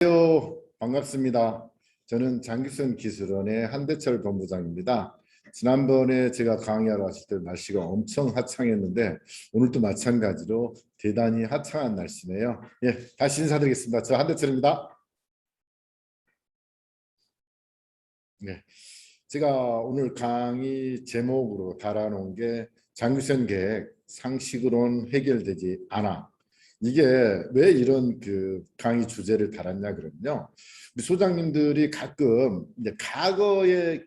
안녕하세요. 반갑습니다. 저는 장기선 기술원의 한대철 본부장입니다. 지난번에 제가 강의하러 왔을 때 날씨가 엄청 화창했는데 오늘도 마찬가지로 대단히 화창한 날씨네요. 예, 다시 인사드리겠습니다. 저 한대철입니다. 네, 제가 오늘 강의 제목으로 달아놓은 게 장기선 계획 상식으론 해결되지 않아. 이게 왜 이런 강의 주제를 달았냐 그러면요. 우리 소장님들이 가끔 이제 과거에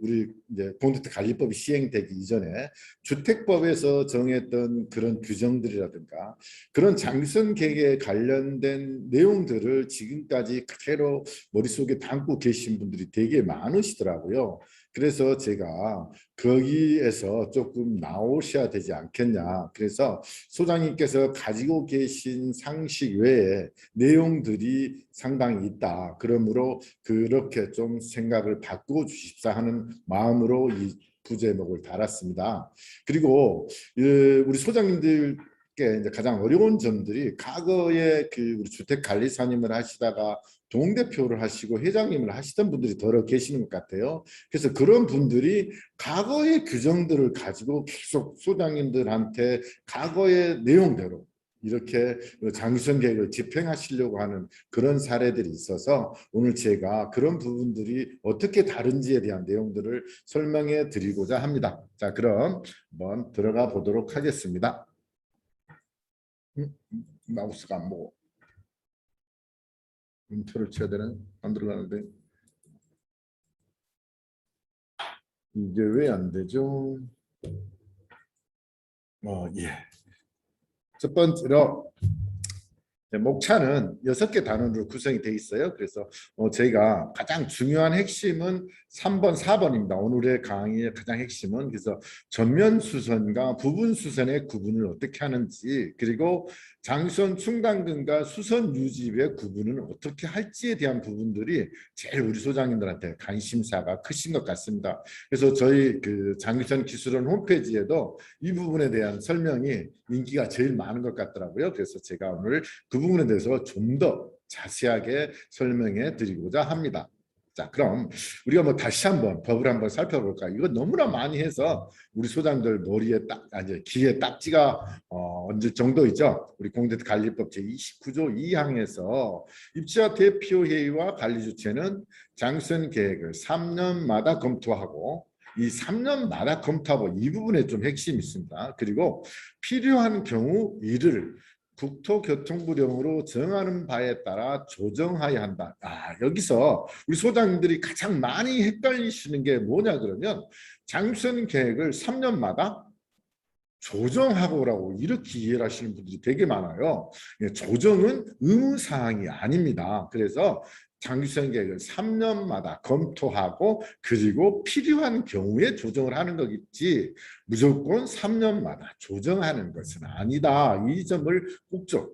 우리 이제 공동주택 관리법이 시행되기 이전에 주택법에서 정했던 그런 규정들이라든가 그런 장기선 계획에 관련된 내용들을 지금까지 그대로 머릿속에 담고 계신 분들이 되게 많으시더라고요. 그래서 제가 거기에서 조금 나오셔야 되지 않겠냐. 그래서 소장님께서 가지고 계신 상식 외에 내용들이 상당히 있다. 그러므로 그렇게 좀 생각을 바꾸어 주십사 하는 마음으로 이 부제목을 달았습니다. 그리고 우리 소장님들 이제 가장 어려운 점들이 과거에 우리 주택관리사님을 하시다가 동대표를 하시고 회장님을 하시던 분들이 더러 계시는 것 같아요. 그래서 그런 분들이 과거의 규정들을 가지고 계속 소장님들한테 과거의 내용대로 이렇게 장기선 계획을 집행하시려고 하는 그런 사례들이 있어서 오늘 제가 그런 부분들이 어떻게 다른지에 대한 내용들을 설명해 드리고자 합니다. 자, 그럼 한번 들어가 보도록 하겠습니다. 마우스가 안 보고 인터를 쳐야 되는 안 들어가는데 이게 왜 안 되죠? 예. 첫 번째로 목차는 6개 단원으로 구성이 되어 있어요. 그래서 저희가 가장 중요한 핵심은 3번, 4번입니다. 오늘의 강의의 가장 핵심은 그래서 전면 수선과 부분 수선의 구분을 어떻게 하는지, 그리고 장선 충당금과 수선 유지의 구분을 어떻게 할지에 대한 부분들이 제일 우리 소장님들한테 관심사가 크신 것 같습니다. 그래서 저희 장기선 기술원 홈페이지에도 이 부분에 대한 설명이 인기가 제일 많은 것 같더라고요. 그래서 제가 오늘 그 부분에 대해서 좀 더 자세하게 설명해 드리고자 합니다. 자, 그럼 우리가 다시 한번 법을 한번 살펴볼까? 이거 너무나 많이 해서 우리 소장들 머리에 귀에 딱지가 얹을 정도이죠. 우리 공동주택관리법 제29조 2항에서 입주자 대표회의와 관리주체는 장선 계획을 3년마다 검토하고 이 3년마다 검토하고 이 부분에 좀 핵심이 있습니다. 그리고 필요한 경우 이를 국토교통부령으로 정하는 바에 따라 조정하여야 한다. 여기서 우리 소장님들이 가장 많이 헷갈리시는 게 뭐냐 그러면 장선 계획을 3년마다 조정하고라고 이렇게 이해를 하시는 분들이 되게 많아요. 조정은 의무사항이 아닙니다. 그래서 장기선 계획을 3년마다 검토하고 그리고 필요한 경우에 조정을 하는 거겠지 무조건 3년마다 조정하는 것은 아니다. 이 점을 꼭 좀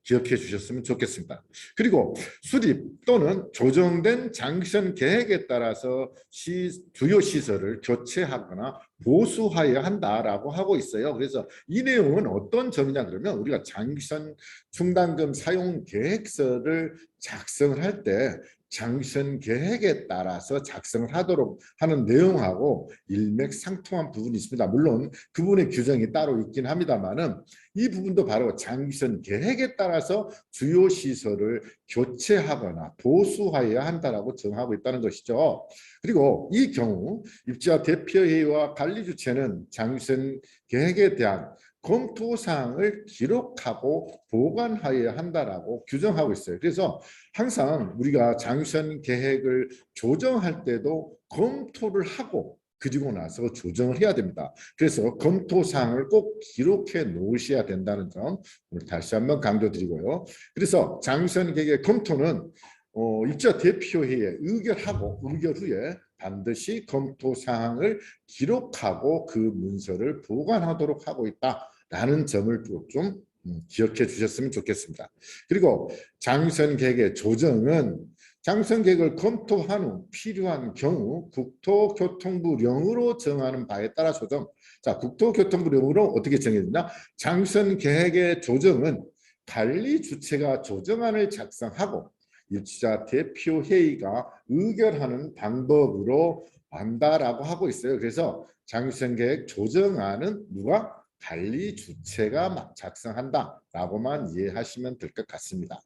기억해 주셨으면 좋겠습니다. 그리고 수립 또는 조정된 장기선 계획에 따라서 주요 시설을 교체하거나 보수하여야 한다라고 하고 있어요. 그래서 이 내용은 어떤 점이냐 그러면 우리가 장기선 충당금 사용 계획서를 작성을 할 때 장기선 계획에 따라서 작성을 하도록 하는 내용하고 일맥상통한 부분이 있습니다. 물론 그분의 규정이 따로 있긴 합니다만은 이 부분도 바로 장기선 계획에 따라서 주요 시설을 교체하거나 보수하여야 한다라고 정하고 있다는 것이죠. 그리고 이 경우 입주자 대표회의와 관리주체는 장기선 계획에 대한 검토사항을 기록하고 보관하여야 한다라고 규정하고 있어요. 그래서 항상 우리가 장기선 계획을 조정할 때도 검토를 하고 그리고 나서 조정을 해야 됩니다. 그래서 검토사항을 꼭 기록해 놓으셔야 된다는 점 오늘 다시 한번 강조드리고요. 그래서 장기선 계획의 검토는 입주자 대표회의에 의결 후에 반드시 검토사항을 기록하고 그 문서를 보관하도록 하고 있다라는 점을 좀 기억해 주셨으면 좋겠습니다. 그리고 장기선 계획의 조정은 장기선 계획을 검토한 후 필요한 경우 국토교통부령으로 정하는 바에 따라 조정. 자, 국토교통부령으로 어떻게 정해지냐? 장기선 계획의 조정은 관리 주체가 조정안을 작성하고 입주자 대표 회의가 의결하는 방법으로 한다라고 하고 있어요. 그래서 장기성 계획 조정안은 누가 관리 주체가 작성한다라고만 이해하시면 될 것 같습니다.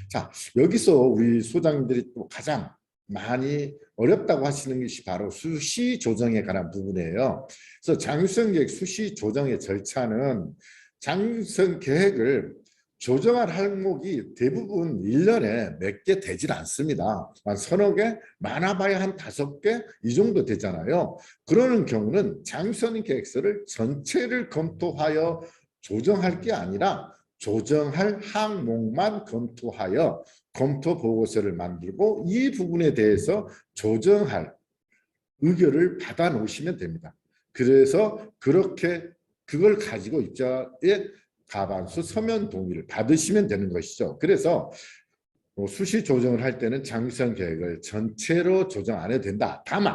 자, 여기서 우리 소장님들이 또 가장 많이 어렵다고 하시는 것이 바로 수시 조정에 관한 부분이에요. 그래서 장기성 계획 수시 조정의 절차는 장기성 계획을 조정할 항목이 대부분 1년에 몇 개 되질 않습니다. 한 서너 개, 많아봐야 한 5개 이 정도 되잖아요. 그러는 경우는 장기성 계획서를 전체를 검토하여 조정할 게 아니라 조정할 항목만 검토하여 검토 보고서를 만들고 이 부분에 대해서 조정할 의견을 받아 놓으시면 됩니다. 그래서 그렇게 그걸 가지고 입주자의 가반수 서면 동의를 받으시면 되는 것이죠. 그래서 수시 조정을 할 때는 장기성 계획을 전체로 조정 안 해도 된다. 다만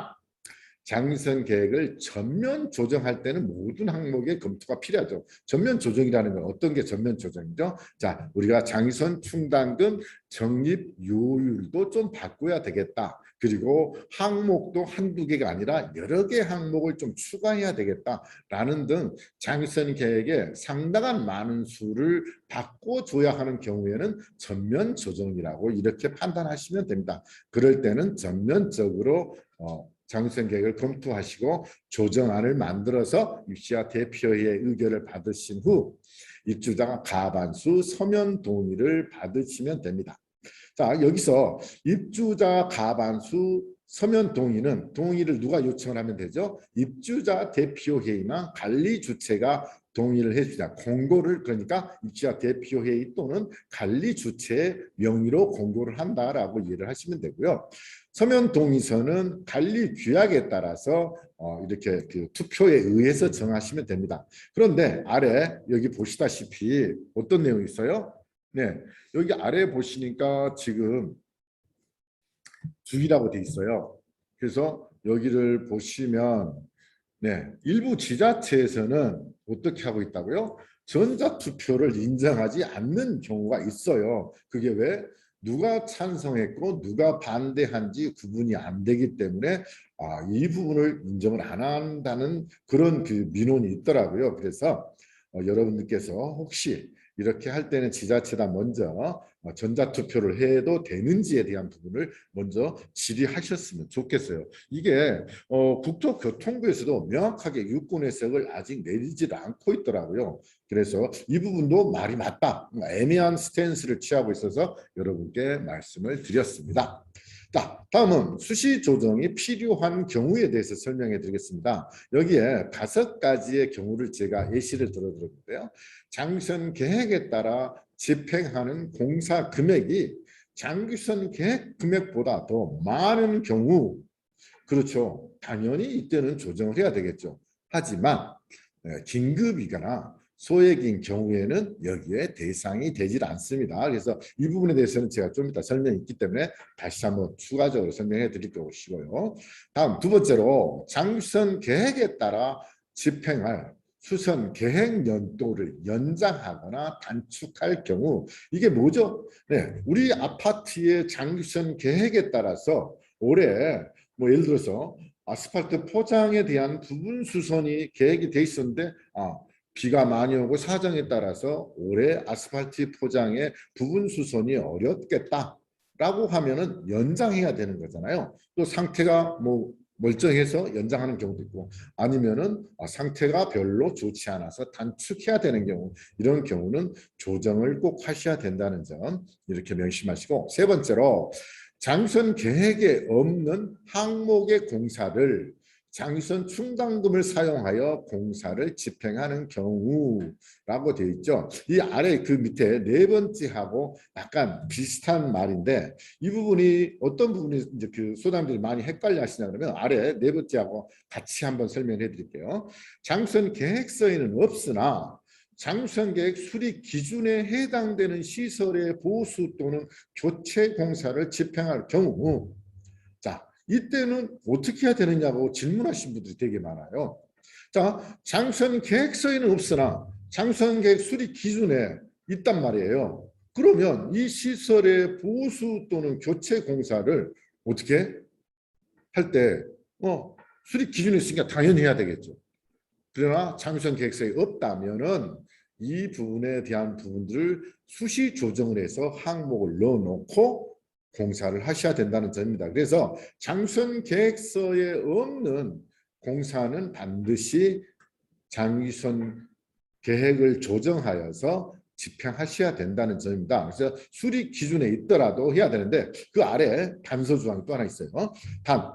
장기성 계획을 전면 조정할 때는 모든 항목의 검토가 필요하죠. 전면 조정이라는 건 어떤 게 전면 조정이죠? 자, 우리가 장기선 충당금 적립 요율도 좀 바꿔야 되겠다. 그리고 항목도 한두 개가 아니라 여러 개 항목을 좀 추가해야 되겠다라는 등 장기선 계획에 상당한 많은 수를 바꿔줘야 하는 경우에는 전면 조정이라고 이렇게 판단하시면 됩니다. 그럴 때는 전면적으로 장기성 계획을 검토하시고 조정안을 만들어서 입주자 대표의 의견을 받으신 후 입주자가 가반수 서면 동의를 받으시면 됩니다. 자, 여기서 입주자 가반수 서면 동의를 누가 요청을 하면 되죠? 입주자 대표회의나 관리 주체가 동의를 해주자. 공고를 그러니까 입주자 대표회의 또는 관리 주체의 명의로 공고를 한다라고 이해를 하시면 되고요. 서면 동의서는 관리 규약에 따라서 이렇게 그 투표에 의해서 정하시면 됩니다. 그런데 아래 여기 보시다시피 어떤 내용이 있어요? 네, 여기 아래 보시니까 지금 주의라고 돼 있어요. 그래서 여기를 보시면 네, 일부 지자체에서는 어떻게 하고 있다고요? 전자투표를 인정하지 않는 경우가 있어요. 그게 왜? 누가 찬성했고 누가 반대한지 구분이 안 되기 때문에 이 부분을 인정을 안 한다는 그런 그 민원이 있더라고요. 그래서 여러분들께서 혹시 이렇게 할 때는 지자체다 먼저 전자투표를 해도 되는지에 대한 부분을 먼저 질의하셨으면 좋겠어요. 이게 국토교통부에서도 명확하게 유권 해석을 아직 내리지를 않고 있더라고요. 그래서 이 부분도 말이 맞다. 애매한 스탠스를 취하고 있어서 여러분께 말씀을 드렸습니다. 자, 다음은 수시 조정이 필요한 경우에 대해서 설명해 드리겠습니다. 여기에 5가지의 경우를 제가 예시를 들어드렸는데요. 장기선 계획에 따라 집행하는 공사 금액이 장기선 계획 금액보다 더 많은 경우, 그렇죠. 당연히 이때는 조정을 해야 되겠죠. 하지만 긴급이거나 소액인 경우에는 여기에 대상이 되질 않습니다. 그래서 이 부분에 대해서는 제가 좀 이따 설명이 있기 때문에 다시 한번 추가적으로 설명해 드릴 것이고요. 다음 2번째로 장기선 계획에 따라 집행할 수선 계획 연도를 연장하거나 단축할 경우 이게 뭐죠? 네, 우리 아파트의 장기선 계획에 따라서 올해 뭐 예를 들어서 아스팔트 포장에 대한 부분 수선이 계획이 돼 있었는데 비가 많이 오고 사정에 따라서 올해 아스팔트 포장의 부분 수선이 어렵겠다라고 하면은 연장해야 되는 거잖아요. 또 상태가 뭐 멀쩡해서 연장하는 경우도 있고 아니면은 상태가 별로 좋지 않아서 단축해야 되는 경우 이런 경우는 조정을 꼭 하셔야 된다는 점 이렇게 명심하시고 3번째로 장선 계획에 없는 항목의 공사를 장선 충당금을 사용하여 공사를 집행하는 경우라고 되어 있죠. 이 아래 그 밑에 4번째하고 약간 비슷한 말인데 이 부분이 어떤 부분이 이제 그 소장들이 많이 헷갈려 하시냐 그러면 아래 4번째하고 같이 한번 설명해 드릴게요. 장선 계획서에는 없으나 장선계획 수립 기준에 해당되는 시설의 보수 또는 교체 공사를 집행할 경우 자 이때는 어떻게 해야 되느냐고 질문하신 분들이 되게 많아요. 자 장선 계획서에는 없으나 장선 계획 수립 기준에 있단 말이에요. 그러면 이 시설의 보수 또는 교체 공사를 어떻게 할 때 수립 기준이 있으니까 당연히 해야 되겠죠. 그러나 장기선 계획서에 없다면은 이 부분에 대한 부분들을 수시 조정을 해서 항목을 넣어놓고 공사를 하셔야 된다는 점입니다. 그래서 장기선 계획서에 없는 공사는 반드시 장기선 계획을 조정하여서 집행하셔야 된다는 점입니다. 그래서 수립 기준에 있더라도 해야 되는데 그 아래 단서 조항이 또 하나 있어요. 단,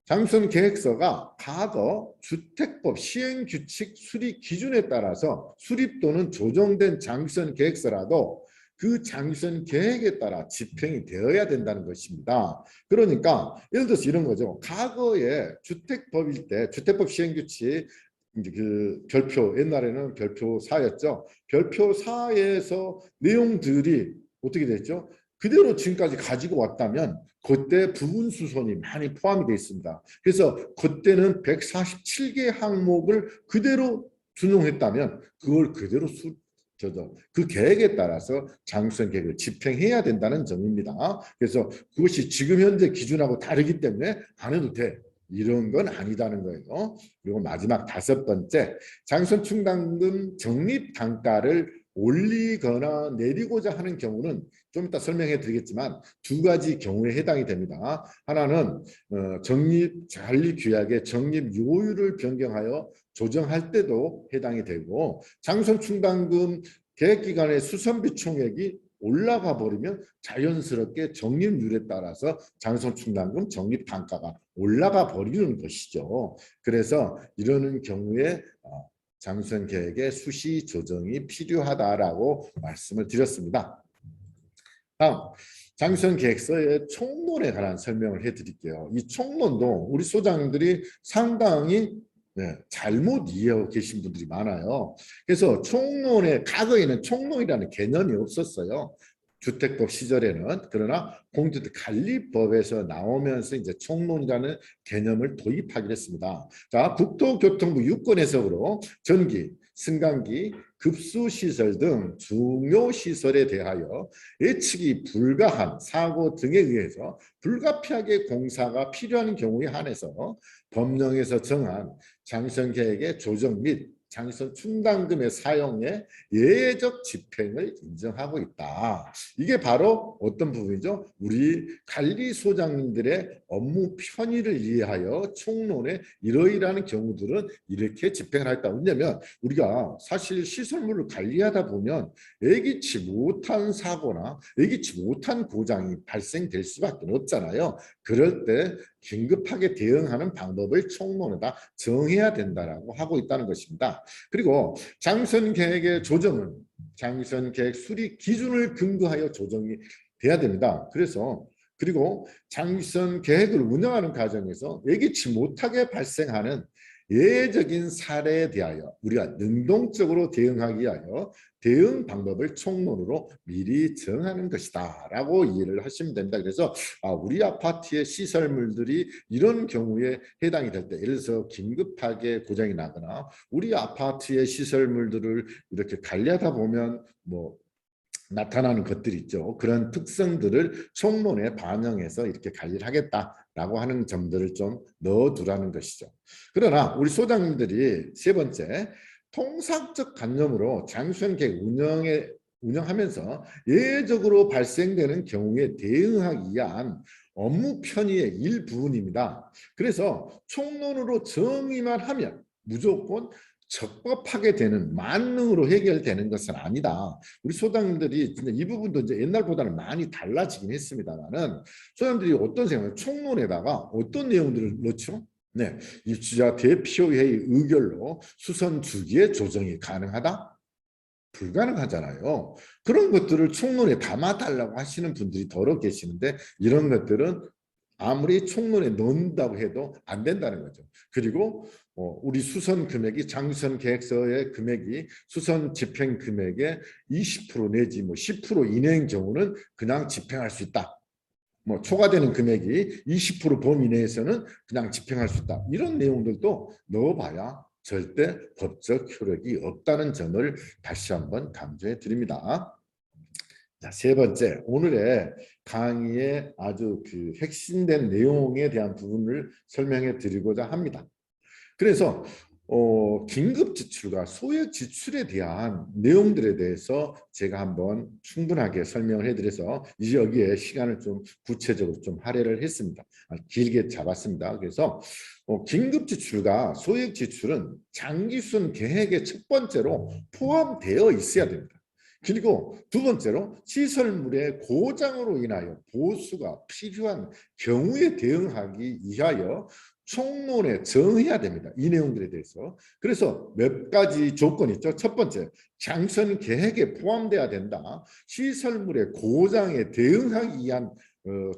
장기선 계획서가 과거 주택법 시행규칙 수립 기준에 따라서 수립 또는 조정된 장기선 계획서라도 그 장기선 계획에 따라 집행이 되어야 된다는 것입니다. 그러니까 예를 들어서 이런 거죠. 과거에 주택법일 때 주택법 시행규칙 이제 그 별표 옛날에는 별표 4였죠. 별표 4에서 내용들이 어떻게 됐죠? 그대로 지금까지 가지고 왔다면 그때 부분 수선이 많이 포함이 되어 있습니다. 그래서 그때는 147개 항목을 그대로 준용했다면 그걸 그대로 그 계획에 따라서 장기선 계획을 집행해야 된다는 점입니다. 그래서 그것이 지금 현재 기준하고 다르기 때문에 안 해도 돼. 이런 건 아니다는 거예요. 그리고 마지막 5번째, 장기선 충당금 적립 단가를 올리거나 내리고자 하는 경우는 좀 이따 설명해 드리겠지만 2가지 경우에 해당이 됩니다. 하나는 적립 관리 규약의 적립 요율을 변경하여 조정할 때도 해당이 되고 장기선 충당금 계획기간의 수선비 총액이 올라가 버리면 자연스럽게 적립률에 따라서 장기선 충당금 적립 단가가 올라가 버리는 것이죠. 그래서 이러는 경우에 장기선 계획의 수시 조정이 필요하다라고 말씀을 드렸습니다. 다음, 장기선 계획서의 총론에 관한 설명을 해드릴게요. 이 총론도 우리 소장님들이 상당히 잘못 이해하고 계신 분들이 많아요. 그래서 총론에 과거에는 총론이라는 개념이 없었어요. 주택법 시절에는. 그러나 공주택관리법에서 나오면서 이제 총론이라는 개념을 도입하기로 했습니다. 자, 국토교통부 유권해석으로 전기, 승강기, 급수시설 등 중요시설에 대하여 예측이 불가한 사고 등에 의해서 불가피하게 공사가 필요한 경우에 한해서 법령에서 정한 장기선 계획의 조정 및 장기선 충당금의 사용에 예외적 집행을 인정하고 있다. 이게 바로 어떤 부분이죠? 우리 관리소장님들의 업무 편의를 위하여 총론에 이러이러한 경우들은 이렇게 집행을 하겠다. 왜냐하면 우리가 사실 시설물을 관리하다 보면 예기치 못한 사고나 예기치 못한 고장이 발생될 수밖에 없잖아요. 그럴 때 긴급하게 대응하는 방법을 총론에다 정해야 된다라고 하고 있다는 것입니다. 그리고 장기선 계획의 조정은 장기선 계획 수립 기준을 근거하여 조정이 돼야 됩니다. 그리고 장기선 계획을 운영하는 과정에서 예기치 못하게 발생하는 예외적인 사례에 대하여 우리가 능동적으로 대응하기 위하여 대응 방법을 총론으로 미리 정하는 것이다 라고 이해를 하시면 됩니다. 그래서 우리 아파트의 시설물들이 이런 경우에 해당이 될 때, 예를 들어서 긴급하게 고장이 나거나 우리 아파트의 시설물들을 이렇게 관리하다 보면 나타나는 것들이 있죠. 그런 특성들을 총론에 반영해서 이렇게 관리를 하겠다라고 하는 점들을 좀 넣어두라는 것이죠. 그러나 우리 소장님들이 3번째, 통상적 관념으로 장기선 계획 운영하면서 예외적으로 발생되는 경우에 대응하기 위한 업무 편의의 일부분입니다. 그래서 총론으로 정의만 하면 무조건 적법하게 되는 만능으로 해결되는 것은 아니다. 우리 소장님들이 진짜 이 부분도 이제 옛날보다는 많이 달라지긴 했습니다만은 소장님들이 어떤 생각을 총론에다가 어떤 내용들을 넣죠? 네, 입주자 대표회의 의결로 수선 주기의 조정이 가능하다? 불가능하잖아요. 그런 것들을 총론에 담아달라고 하시는 분들이 더러 계시는데 이런 것들은 아무리 총론에 넣는다고 해도 안 된다는 거죠. 그리고 우리 수선 금액이 장기선 계획서의 금액이 수선 집행 금액의 20% 내지 10% 이내인 경우는 그냥 집행할 수 있다. 초과되는 금액이 20% 범위 내에서는 그냥 집행할 수 있다. 이런 내용들도 넣어봐야 절대 법적 효력이 없다는 점을 다시 한번 강조해 드립니다. 자, 세 번째, 오늘의 강의의 아주 그 핵심된 내용에 대한 부분을 설명해 드리고자 합니다. 그래서 긴급 지출과 소액 지출에 대한 내용들에 대해서 제가 한번 충분하게 설명을 해드려서 이제 여기에 시간을 좀 구체적으로 좀 할애를 했습니다. 길게 잡았습니다. 그래서 긴급 지출과 소액 지출은 장기순 계획의 첫 번째로 포함되어 있어야 됩니다. 그리고 두 번째로 시설물의 고장으로 인하여 보수가 필요한 경우에 대응하기 위하여 총론에 정해야 됩니다. 이 내용들에 대해서. 그래서 몇 가지 조건이 있죠. 첫 번째, 장선 계획에 포함돼야 된다. 시설물의 고장에 대응하기 위한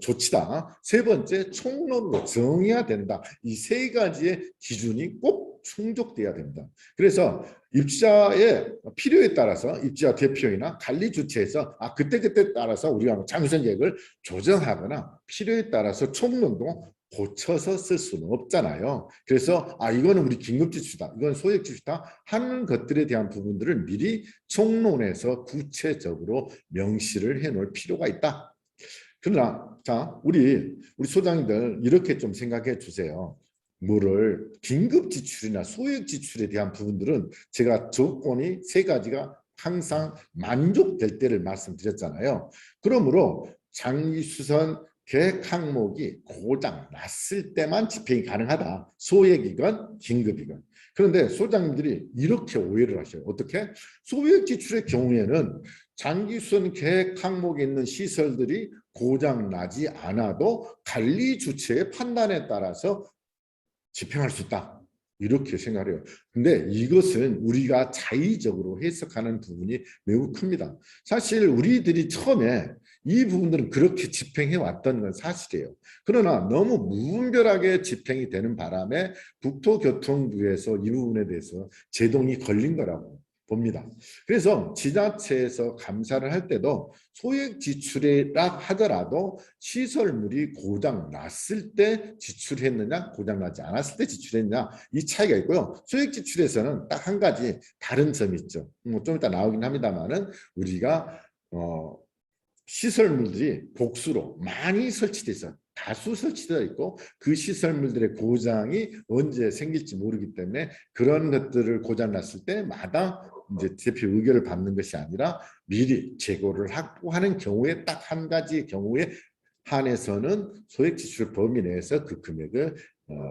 조치다. 세 번째, 총론으로 정해야 된다. 이 세 가지의 기준이 꼭 충족돼야 됩니다. 그래서 입주자의 필요에 따라서 입주자 대표이나 관리 주체에서 그때그때 따라서 우리가 장선 계획을 조정하거나 필요에 따라서 총론도 고쳐서 쓸 수는 없잖아요. 그래서 이거는 우리 긴급지출이다, 이건 소액지출이다 하는 것들에 대한 부분들을 미리 총론에서 구체적으로 명시를 해놓을 필요가 있다. 그러나 자, 우리 소장님들 이렇게 좀 생각해 주세요. 뭐를 긴급지출이나 소액지출에 대한 부분들은 제가 조건이 세 가지가 항상 만족될 때를 말씀드렸잖아요. 그러므로 장기수선 계획 항목이 고장 났을 때만 집행이 가능하다. 소액이건 긴급이건. 그런데 소장님들이 이렇게 오해를 하셔요. 어떻게? 소액 지출의 경우에는 장기수선 계획 항목에 있는 시설들이 고장 나지 않아도 관리 주체의 판단에 따라서 집행할 수 있다. 이렇게 생각해요. 근데 이것은 우리가 자의적으로 해석하는 부분이 매우 큽니다. 사실 우리들이 처음에 이 부분들은 그렇게 집행해 왔던 건 사실이에요. 그러나 너무 무분별하게 집행이 되는 바람에 국토교통부에서 이 부분에 대해서 제동이 걸린 거라고 봅니다. 그래서 지자체에서 감사를 할 때도 소액 지출이라 하더라도 시설물이 고장 났을 때 지출했느냐 고장 나지 않았을 때 지출했느냐 이 차이가 있고요. 소액 지출에서는 딱 한 가지 다른 점이 있죠. 좀 이따 나오긴 합니다만은 우리가 시설물들이 복수로 많이 설치돼 있어요. 다수 설치되어 있고 그 시설물들의 고장이 언제 생길지 모르기 때문에 그런 것들을 고장 났을 때마다 이제 대표 의결을 받는 것이 아니라 미리 재고를 확보하는 경우에 딱 한 가지 경우에 한해서는 소액 지출 범위 내에서 그 금액을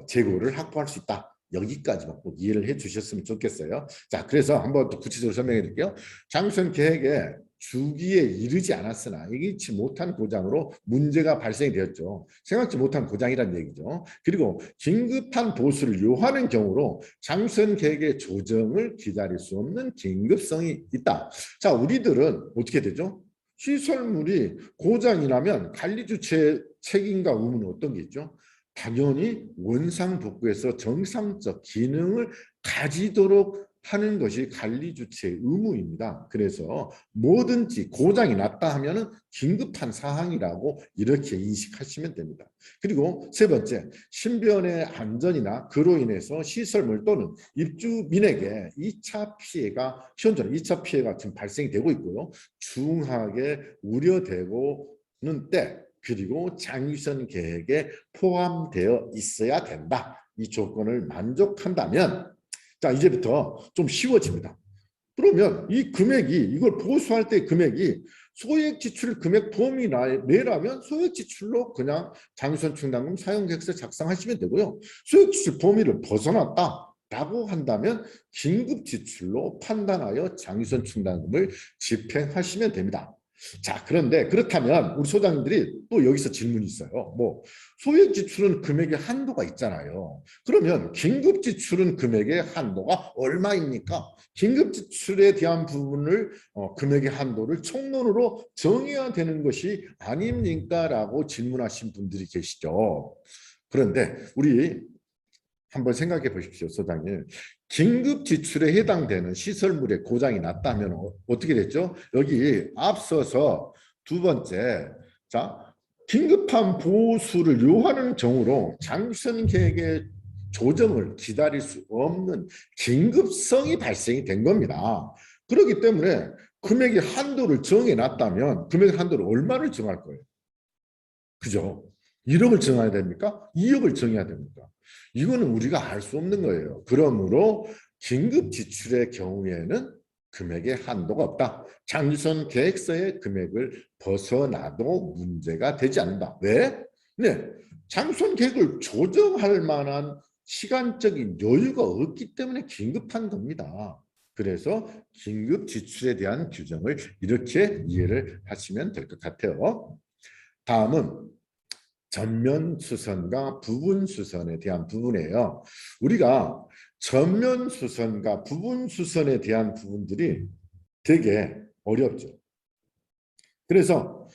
재고를 확보할 수 있다. 여기까지만 꼭 이해를 해 주셨으면 좋겠어요. 자, 그래서 한번 또 구체적으로 설명해 드릴게요. 장선 계획에 주기에 이르지 않았으나 예기치 못한 고장으로 문제가 발생이 되었죠. 생각지 못한 고장이란 얘기죠. 그리고 긴급한 보수를 요하는 경우로 장선 계획의 조정을 기다릴 수 없는 긴급성이 있다. 자, 우리들은 어떻게 되죠? 시설물이 고장이 나면 관리 주체의 책임과 의무는 어떤 게 있죠? 당연히 원상복구해서 정상적 기능을 가지도록 하는 것이 관리 주체의 의무입니다. 그래서 뭐든지 고장이 났다 하면은 긴급한 사항이라고 이렇게 인식하시면 됩니다. 그리고 세 번째, 신변의 안전이나 그로 인해서 시설물 또는 입주민에게 2차 피해가 현존 2차 피해가 지금 발생이 되고 있고요. 중하게 우려되고는 때 그리고 장기선 계획에 포함되어 있어야 된다. 이 조건을 만족한다면 자, 이제부터 좀 쉬워집니다. 그러면 이 금액이 이걸 보수할 때 금액이 소액 지출 금액 범위 내라면 소액 지출로 그냥 장기선 충당금 사용계획서 작성하시면 되고요. 소액 지출 범위를 벗어났다라고 한다면 긴급 지출로 판단하여 장기선 충당금을 집행하시면 됩니다. 자, 그런데 그렇다면 우리 소장님들이 또 여기서 질문이 있어요. 뭐 소액 지출은 금액의 한도가 있잖아요. 그러면 긴급 지출은 금액의 한도가 얼마입니까? 긴급 지출에 대한 부분을 금액의 한도를 총론으로 정해야 되는 것이 아닙니까? 라고 질문하신 분들이 계시죠. 그런데 우리 한번 생각해 보십시오, 소장님. 긴급 지출에 해당되는 시설물의 고장이 났다면 어떻게 됐죠? 여기 앞서서 두 번째, 자, 긴급한 보수를 요하는 경우로 장기선 계획의 조정을 기다릴 수 없는 긴급성이 발생이 된 겁니다. 그렇기 때문에 금액의 한도를 정해놨다면 금액의 한도를 얼마를 정할 거예요? 그죠? 1억을 정해야 됩니까? 2억을 정해야 됩니까? 이거는 우리가 알 수 없는 거예요. 그러므로 긴급 지출의 경우에는 금액의 한도가 없다. 장기선 계획서의 금액을 벗어나도 문제가 되지 않는다. 왜? 네, 장기선 계획을 조정할 만한 시간적인 여유가 없기 때문에 긴급한 겁니다. 그래서 긴급 지출에 대한 규정을 이렇게 이해를 하시면 될 것 같아요. 다음은 전면 수선과 부분 수선에 대한 부분이에요. 우리가 전면 수선과 부분 수선에 대한 부분들이 되게 어렵죠. 그래서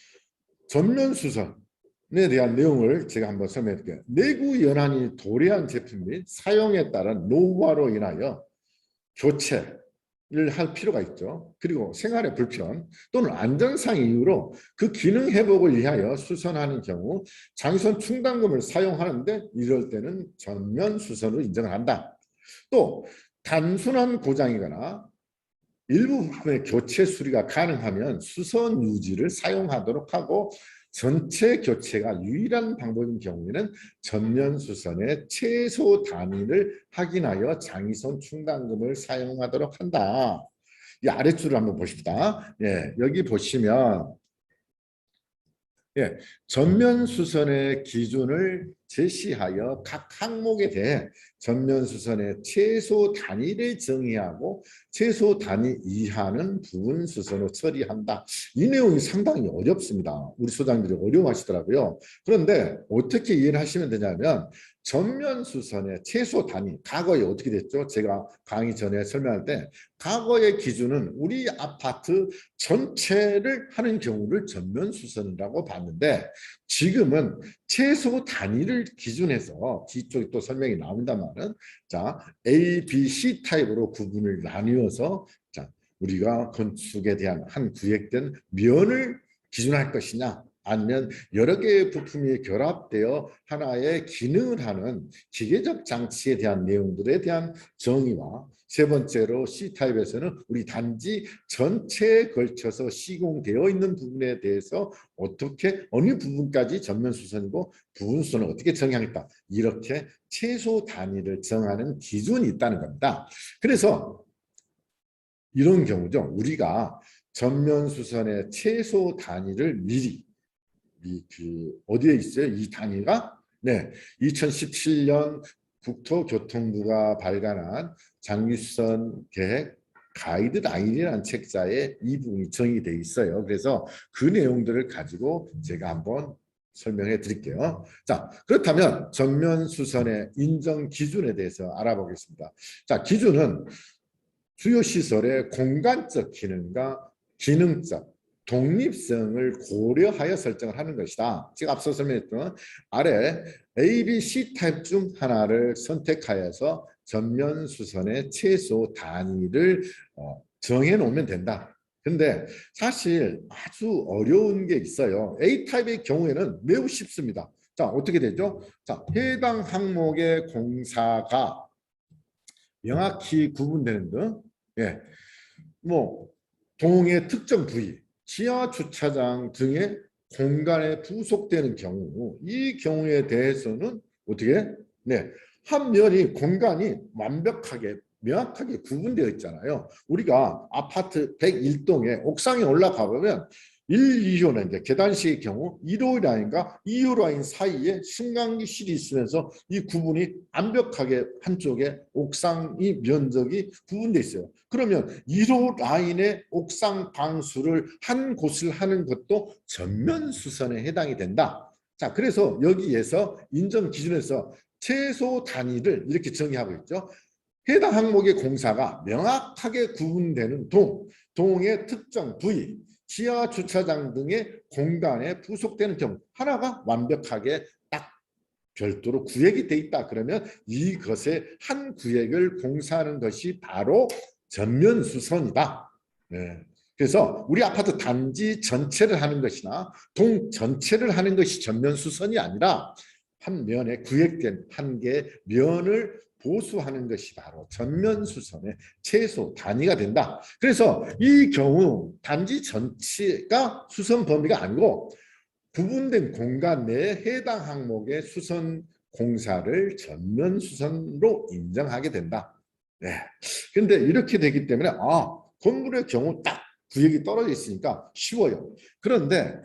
전면 수선에 대한 내용을 제가 한번 설명해 드릴게요. 내구 연한이 도래한 제품 및 사용에 따른 노후화로 인하여 교체를 할 필요가 있죠. 그리고 생활의 불편 또는 안전상 이유로 그 기능 회복을 위하여 수선하는 경우 장선 충당금을 사용하는데 이럴 때는 전면 수선으로 인정을 한다. 또 단순한 고장이거나 일부 부분의 교체 수리가 가능하면 수선 유지를 사용하도록 하고 전체 교체가 유일한 방법인 경우에는 전면 수선의 최소 단위를 확인하여 장기선 충당금을 사용하도록 한다. 이 아래줄을 한번 보십시다. 예, 여기 보시면 예, 전면 수선의 기준을 제시하여 각 항목에 대해 전면 수선의 최소 단위를 정의하고 최소 단위 이하는 부분 수선으로 처리한다. 이 내용이 상당히 어렵습니다. 우리 소장님들이 어려워하시더라고요. 그런데 어떻게 이해를 하시면 되냐면 전면 수선의 최소 단위, 과거에 어떻게 됐죠? 제가 강의 전에 설명할 때 과거의 기준은 우리 아파트 전체를 하는 경우를 전면 수선이라고 봤는데 지금은 최소 단위를 기준해서 뒤쪽에 또 설명이 나온다면은 자 A, B, C 타입으로 구분을 나누어서 자 우리가 건축에 대한 한 구획된 면을 기준할 것이냐 아니면 여러 개의 부품이 결합되어 하나의 기능을 하는 기계적 장치에 대한 내용들에 대한 정의와 세 번째로 C타입에서는 우리 단지 전체에 걸쳐서 시공되어 있는 부분에 대해서 어떻게 어느 부분까지 전면 수선이고 부분 수선을 어떻게 정의하겠다. 이렇게 최소 단위를 정하는 기준이 있다는 겁니다. 그래서 이런 경우죠. 우리가 전면 수선의 최소 단위를 미리 어디에 있어요? 이 단위가? 네, 2017년 국토교통부가 발간한 장기수선 계획 가이드라인이라는 책자에 이 부분이 정의되어 있어요. 그래서 그 내용들을 가지고 제가 한번 설명해 드릴게요. 자, 그렇다면 전면 수선의 인정 기준에 대해서 알아보겠습니다. 자, 기준은 주요 시설의 공간적 기능과 기능적 독립성을 고려하여 설정을 하는 것이다. 제가 앞서 설명했던 아래 A, B, C 타입 중 하나를 선택하여서 전면 수선의 최소 단위를 정해 놓으면 된다. 근데 사실 아주 어려운 게 있어요. A 타입의 경우에는 매우 쉽습니다. 자, 어떻게 되죠? 자, 해당 항목의 공사가 명확히 구분되는 등 예, 뭐 동의 특정 부위, 지하 주차장 등의 공간에 부속되는 경우, 이 경우에 대해서는 어떻게? 네, 한 면이 공간이 완벽하게 명확하게 구분되어 있잖아요. 우리가 아파트 101동에 옥상에 올라가 보면 1, 2호는 이제 계단식의 경우 1호 라인과 2호 라인 사이에 승강기실이 있으면서 이 구분이 완벽하게 한쪽에 옥상이 면적이 구분되어 있어요. 그러면 1호 라인의 옥상 방수를 한 곳을 하는 것도 전면 수선에 해당이 된다. 자, 그래서 여기에서 인정 기준에서 최소 단위를 이렇게 정의하고 있죠. 해당 항목의 공사가 명확하게 구분되는 동의 특정 부위, 지하 주차장 등의 공간에 부속되는 경우 하나가 완벽하게 딱 별도로 구획이 돼 있다. 그러면 이것의 한 구획을 공사하는 것이 바로 전면 수선이다. 네. 그래서 우리 아파트 단지 전체를 하는 것이나 동 전체를 하는 것이 전면 수선이 아니라 한 면에 구획된 한 개의 면을 보수하는 것이 바로 전면 수선의 최소 단위가 된다. 그래서 이 경우 단지 전체가 수선 범위가 아니고 구분된 공간 내에 해당 항목의 수선 공사를 전면 수선으로 인정하게 된다. 네. 근데 이렇게 되기 때문에 건물의 경우 딱 구역이 떨어져 있으니까 쉬워요. 그런데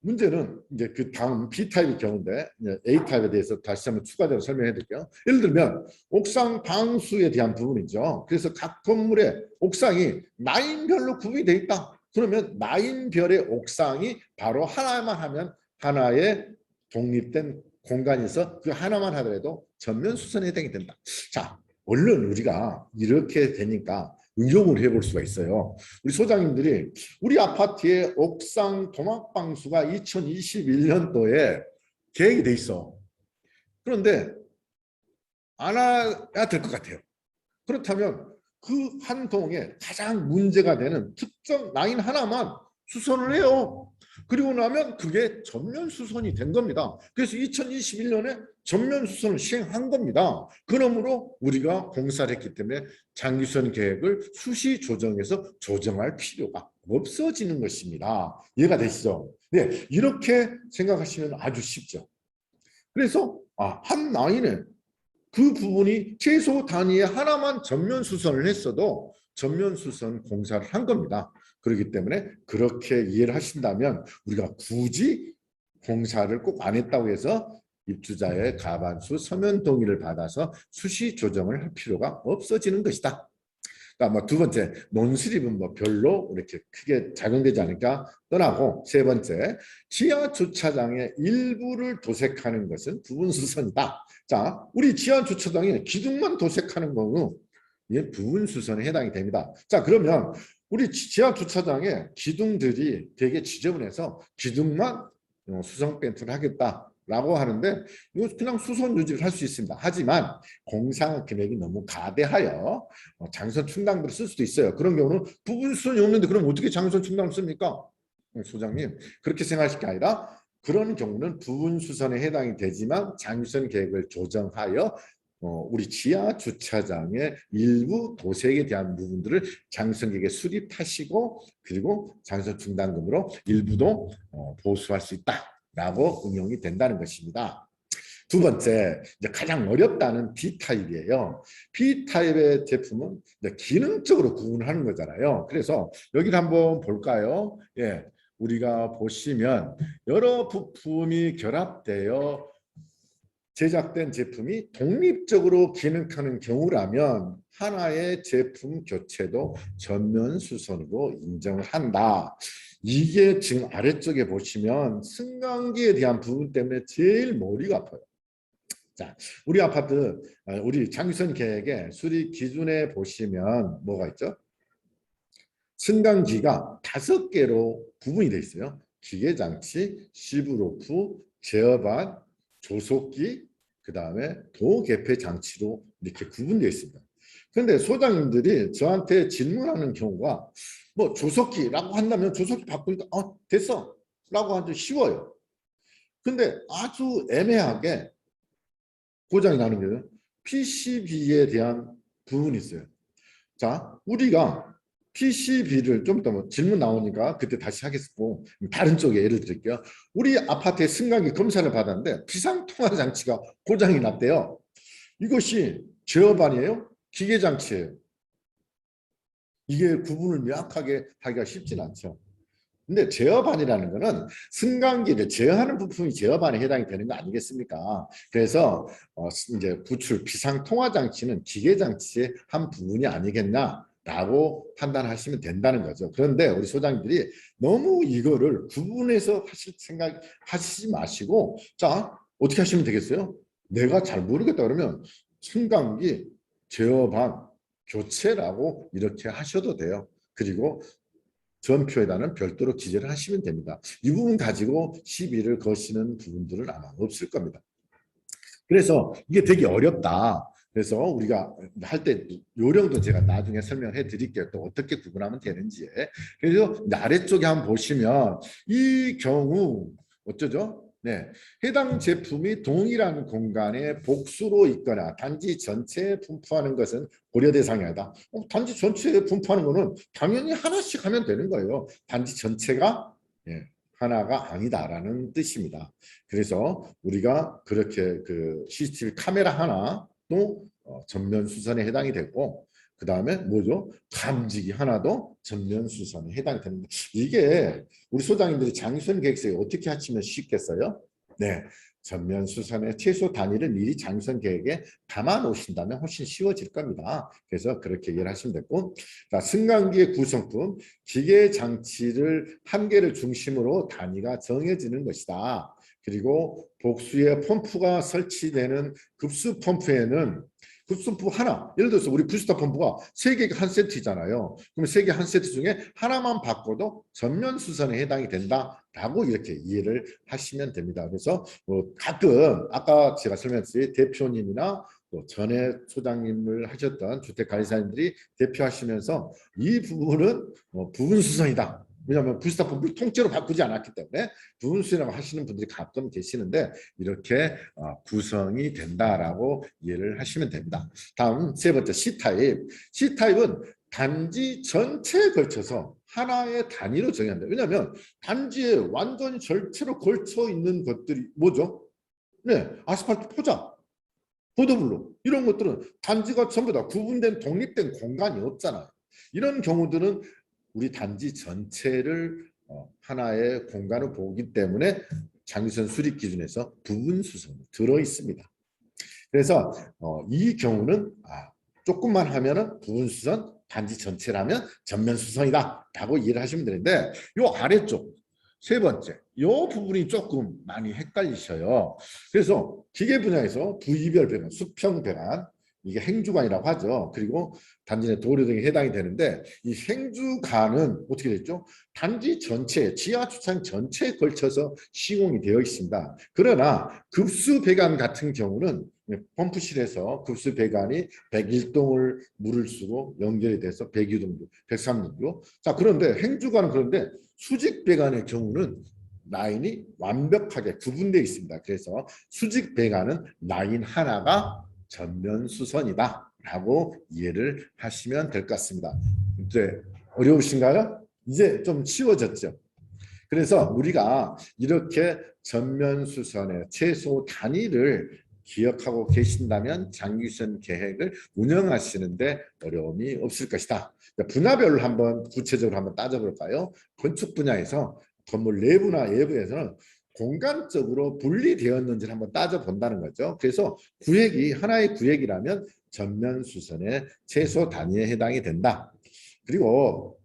문제는 이제 그 다음 B타입의 경우인데 A타입에 대해서 다시 한번 추가적으로 설명해 드릴게요. 예를 들면 옥상 방수에 대한 부분이죠. 그래서 각 건물의 옥상이 라인별로 구분이 돼 있다. 그러면 라인별의 옥상이 바로 하나만 하면 하나의 독립된 공간에서 그 하나만 하더라도 전면 수선에 해당이 된다. 자, 얼른 우리가 이렇게 되니까 응용을 해볼 수가 있어요. 우리 소장님들이 우리 아파트의 옥상 도막방수가 2021년도에 계획이 돼 있어. 그런데 안 해야 될 것 같아요. 그렇다면 그 한 동에 가장 문제가 되는 특정 라인 하나만 수선을 해요. 그리고 나면 그게 전면 수선이 된 겁니다. 그래서 2021년에 전면 수선을 시행한 겁니다. 그러므로 우리가 공사를 했기 때문에 장기수선 계획을 수시 조정해서 조정할 필요가 없어지는 것입니다. 이해가 되시죠? 네, 이렇게 생각하시면 아주 쉽죠. 그래서 한 라인에 그 부분이 최소 단위의 하나만 전면 수선을 했어도 전면 수선 공사를 한 겁니다. 그렇기 때문에 그렇게 이해를 하신다면 우리가 굳이 공사를 꼭 안 했다고 해서 입주자의 가반수 서면 동의를 받아서 수시 조정을 할 필요가 없어지는 것이다. 그러니까 두 번째, 논수립은 별로 이렇게 크게 작용되지 않으니까 떠나고, 세 번째, 지하 주차장의 일부를 도색하는 것은 부분 수선이다. 자, 우리 지하 주차장에 기둥만 도색하는 경우 이게 부분 수선에 해당이 됩니다. 자, 그러면 우리 지하 주차장에 기둥들이 되게 지저분해서 기둥만 수선 페인트를 하겠다. 라고 하는데 이거 그냥 수선 유지를 할 수 있습니다. 하지만 공사 금액이 너무 가대하여 장선 충당비를 쓸 수도 있어요. 그런 경우는 부분 수선이 없는데 그럼 어떻게 장선 충당을 씁니까? 소장님, 그렇게 생각하실 게 아니라 그런 경우는 부분 수선에 해당이 되지만 장선 계획을 조정하여 우리 지하 주차장의 일부 도색에 대한 부분들을 장선객에 수립하시고 그리고 장선 충당금으로 일부도 보수할 수 있다. 라고 응용이 된다는 것입니다. 두 번째, 이제 가장 어렵다는 B타입이에요. B타입의 제품은 기능적으로 구분하는 거잖아요. 그래서 여기를 한번 볼까요? 예, 우리가 보시면 여러 부품이 결합되어 제작된 제품이 독립적으로 기능하는 경우라면 하나의 제품 교체도 전면 수선으로 인정을 한다. 이게 지금 아래쪽에 보시면 승강기에 대한 부분 때문에 제일 머리가 아파요. 자, 우리 아파트, 우리 장기수선 계획의 수리 기준에 보시면 뭐가 있죠? 승강기가 5개로 구분이 되어 있어요. 기계장치, 시브로프, 제어반, 조속기, 그 다음에 도개폐 장치로 이렇게 구분되어 있습니다. 그런데 소장님들이 저한테 질문하는 경우가 조속기라고 한다면 조속기 바꾸니까 됐어 라고 하면 쉬워요. 근데 아주 애매하게 고장이 나는 게 PCB에 대한 부분이 있어요. 자, 우리가 PCB를 좀 이따 질문 나오니까 그때 다시 하겠고 다른 쪽에 예를 들게요. 우리 아파트의 승강기 검사를 받았는데 비상통화 장치가 고장이 났대요. 이것이 제어반이에요? 기계장치예요. 이게 구분을 명확하게 하기가 쉽진 않죠. 근데 제어반이라는 거는 승강기를 제어하는 부품이 제어반에 해당이 되는 거 아니겠습니까? 그래서 이제 구출 비상통화 장치는 기계장치의 한 부분이 아니겠냐라고 판단하시면 된다는 거죠. 그런데 우리 소장님들이 너무 이거를 구분해서 하실 생각 하시지 마시고, 자, 어떻게 하시면 되겠어요? 내가 잘 모르겠다 그러면 승강기 제어반 교체라고 이렇게 하셔도 돼요. 그리고 전표에다는 별도로 기재를 하시면 됩니다. 이 부분 가지고 시비를 거시는 부분들은 아마 없을 겁니다. 그래서 이게 되게 어렵다. 그래서 우리가 할 때 요령도 제가 나중에 설명해 드릴게요. 또 어떻게 구분하면 되는지. 그래서 아래쪽에 한번 보시면 이 경우 어쩌죠? 네, 해당 제품이 동일한 공간에 복수로 있거나 단지 전체에 분포하는 것은 고려 대상이 아니다. 단지 전체에 분포하는 것은 당연히 하나씩 하면 되는 거예요. 단지 전체가 예, 하나가 아니다라는 뜻입니다. 그래서 우리가 그렇게 그 CCTV 카메라 하나도 전면 수선에 해당이 되고, 그 다음에 뭐죠? 감지기 하나도 전면 수선에 해당이 됩니다. 이게 우리 소장님들이 장선 계획서에 어떻게 하시면 쉽겠어요? 네, 전면 수선의 최소 단위를 미리 장선 계획에 담아 놓으신다면 훨씬 쉬워질 겁니다. 그래서 그렇게 이해를 하시면 되고, 자, 승강기의 구성품, 기계 장치를 한 개를 중심으로 단위가 정해지는 것이다. 그리고 복수의 펌프가 설치되는 급수 펌프에는 급수펌프 하나, 예를 들어서 우리 부스터 펌프가 세 개가 한 세트잖아요. 그럼 세 개 한 세트 중에 하나만 바꿔도 전면 수선에 해당이 된다라고 이렇게 이해를 하시면 됩니다. 그래서 가끔 아까 제가 설명했듯이 대표님이나 또 전에 소장님을 하셨던 주택관리사님들이 대표하시면서 이 부분은 부분 수선이다. 왜냐하면 부스터 펌프를 통째로 바꾸지 않았기 때문에 부분수선이라고 하시는 분들이 가끔 계시는데, 이렇게 구성이 된다라고 이해를 하시면 됩니다. 다음 세 번째 C타입. C타입은 단지 전체에 걸쳐서 하나의 단위로 정의한다. 왜냐하면 단지에 완전히 전체로 걸쳐 있는 것들이 뭐죠? 네, 아스팔트 포장, 보도블록 이런 것들은 단지가 전부 다 구분된 독립된 공간이 없잖아요. 이런 경우들은 우리 단지 전체를 하나의 공간을 보기 때문에 장기선 수립 기준에서 부분 수선이 들어 있습니다. 그래서 이 경우는 조금만 하면은 부분 수선, 단지 전체라면 전면 수선이다라고 이해를 하시면 되는데, 요 아래쪽 세 번째 이 부분이 조금 많이 헷갈리셔요. 그래서 기계 분야에서 부위별 배관, 수평 배관, 이게 행주관이라고 하죠. 그리고 단지 내 도로 등에 해당이 되는데, 이 행주관은 어떻게 됐죠? 단지 전체, 지하 주차장 전체에 걸쳐서 시공이 되어 있습니다. 그러나 급수 배관 같은 경우는 펌프실에서 급수 배관이 101동을 물을 쓰고 연결이 돼서 102동류, 103동류. 자, 그런데 행주관은 그런데 수직 배관의 경우는 라인이 완벽하게 구분되어 있습니다. 그래서 수직 배관은 라인 하나가 전면 수선이다 라고 이해를 하시면 될 것 같습니다. 이제 어려우신가요? 이제 좀 쉬워졌죠. 그래서 우리가 이렇게 전면 수선의 최소 단위를 기억하고 계신다면 장기선 계획을 운영하시는데 어려움이 없을 것이다. 분야별로 한번 구체적으로 한번 따져볼까요? 건축 분야에서 건물 내부나 외부에서는 공간적으로 분리되었는지를 한번 따져본다는 거죠. 그래서 구획이 하나의 구획이라면 전면 수선의 최소 단위에 해당이 된다. 그리고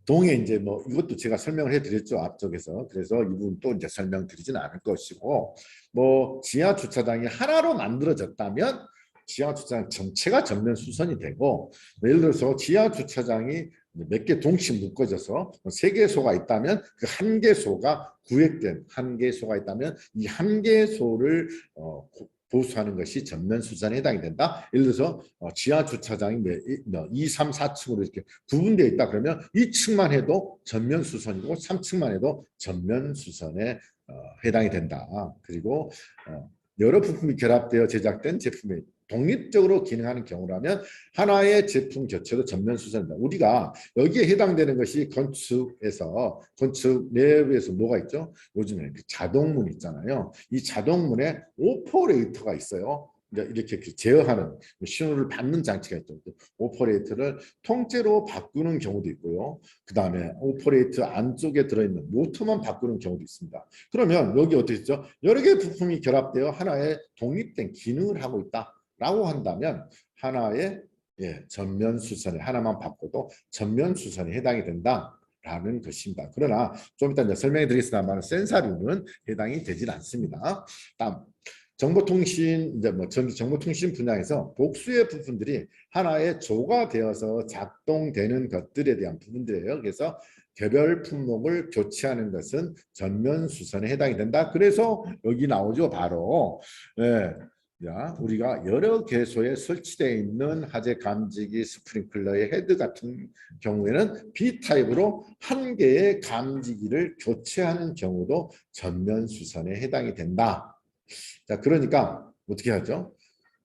동에 이제 뭐 이것도 제가 설명을 해드렸죠, 앞쪽에서. 그래서 이 부분 또 이제 설명드리지는 않을 것이고, 뭐 지하 주차장이 하나로 만들어졌다면 지하 주차장 전체가 전면 수선이 되고, 예를 들어서 지하 주차장이 몇 개 동시 묶어져서 세 개소가 있다면 그 한 개소가 구획된 한 개소가 있다면 이 한 개소를 보수하는 것이 전면 수선에 해당이 된다. 예를 들어서 지하 주차장이 2, 3, 4층으로 이렇게 구분되어 있다 그러면 2층만 해도 전면 수선이고 3층만 해도 전면 수선에 해당이 된다. 그리고 여러 부품이 결합되어 제작된 제품이 독립적으로 기능하는 경우라면 하나의 제품 교체도 전면 수선이다. 우리가 여기에 해당되는 것이 건축 내부에서 뭐가 있죠? 요즘에 자동문 있잖아요. 이 자동문에 오퍼레이터가 있어요. 이렇게 제어하는 신호를 받는 장치가 있죠. 오퍼레이터를 통째로 바꾸는 경우도 있고요. 그 다음에 오퍼레이터 안쪽에 들어있는 모터만 바꾸는 경우도 있습니다. 그러면 여기 어떻게 있죠? 여러 개의 부품이 결합되어 하나의 독립된 기능을 하고 있다라고 한다면 하나의 전면 수선에 하나만 바꿔도 전면 수선에 해당이 된다라는 것입니다. 그러나 좀 이따 설명해 드리겠습니다만 센서류는 해당이 되질 않습니다. 다음 정보통신, 이제 뭐 정보통신 분야에서 복수의 부분들이 하나의 조가 되어서 작동되는 것들에 대한 부분들이에요. 그래서 개별 품목을 교체하는 것은 전면 수선에 해당이 된다. 그래서 여기 나오죠. 바로 야, 우리가 여러 개소에 설치되어 있는 하재 감지기 스프링클러의 헤드 같은 경우에는 B타입으로 한 개의 감지기를 교체하는 경우도 전면 수선에 해당이 된다. 자, 그러니까 어떻게 하죠?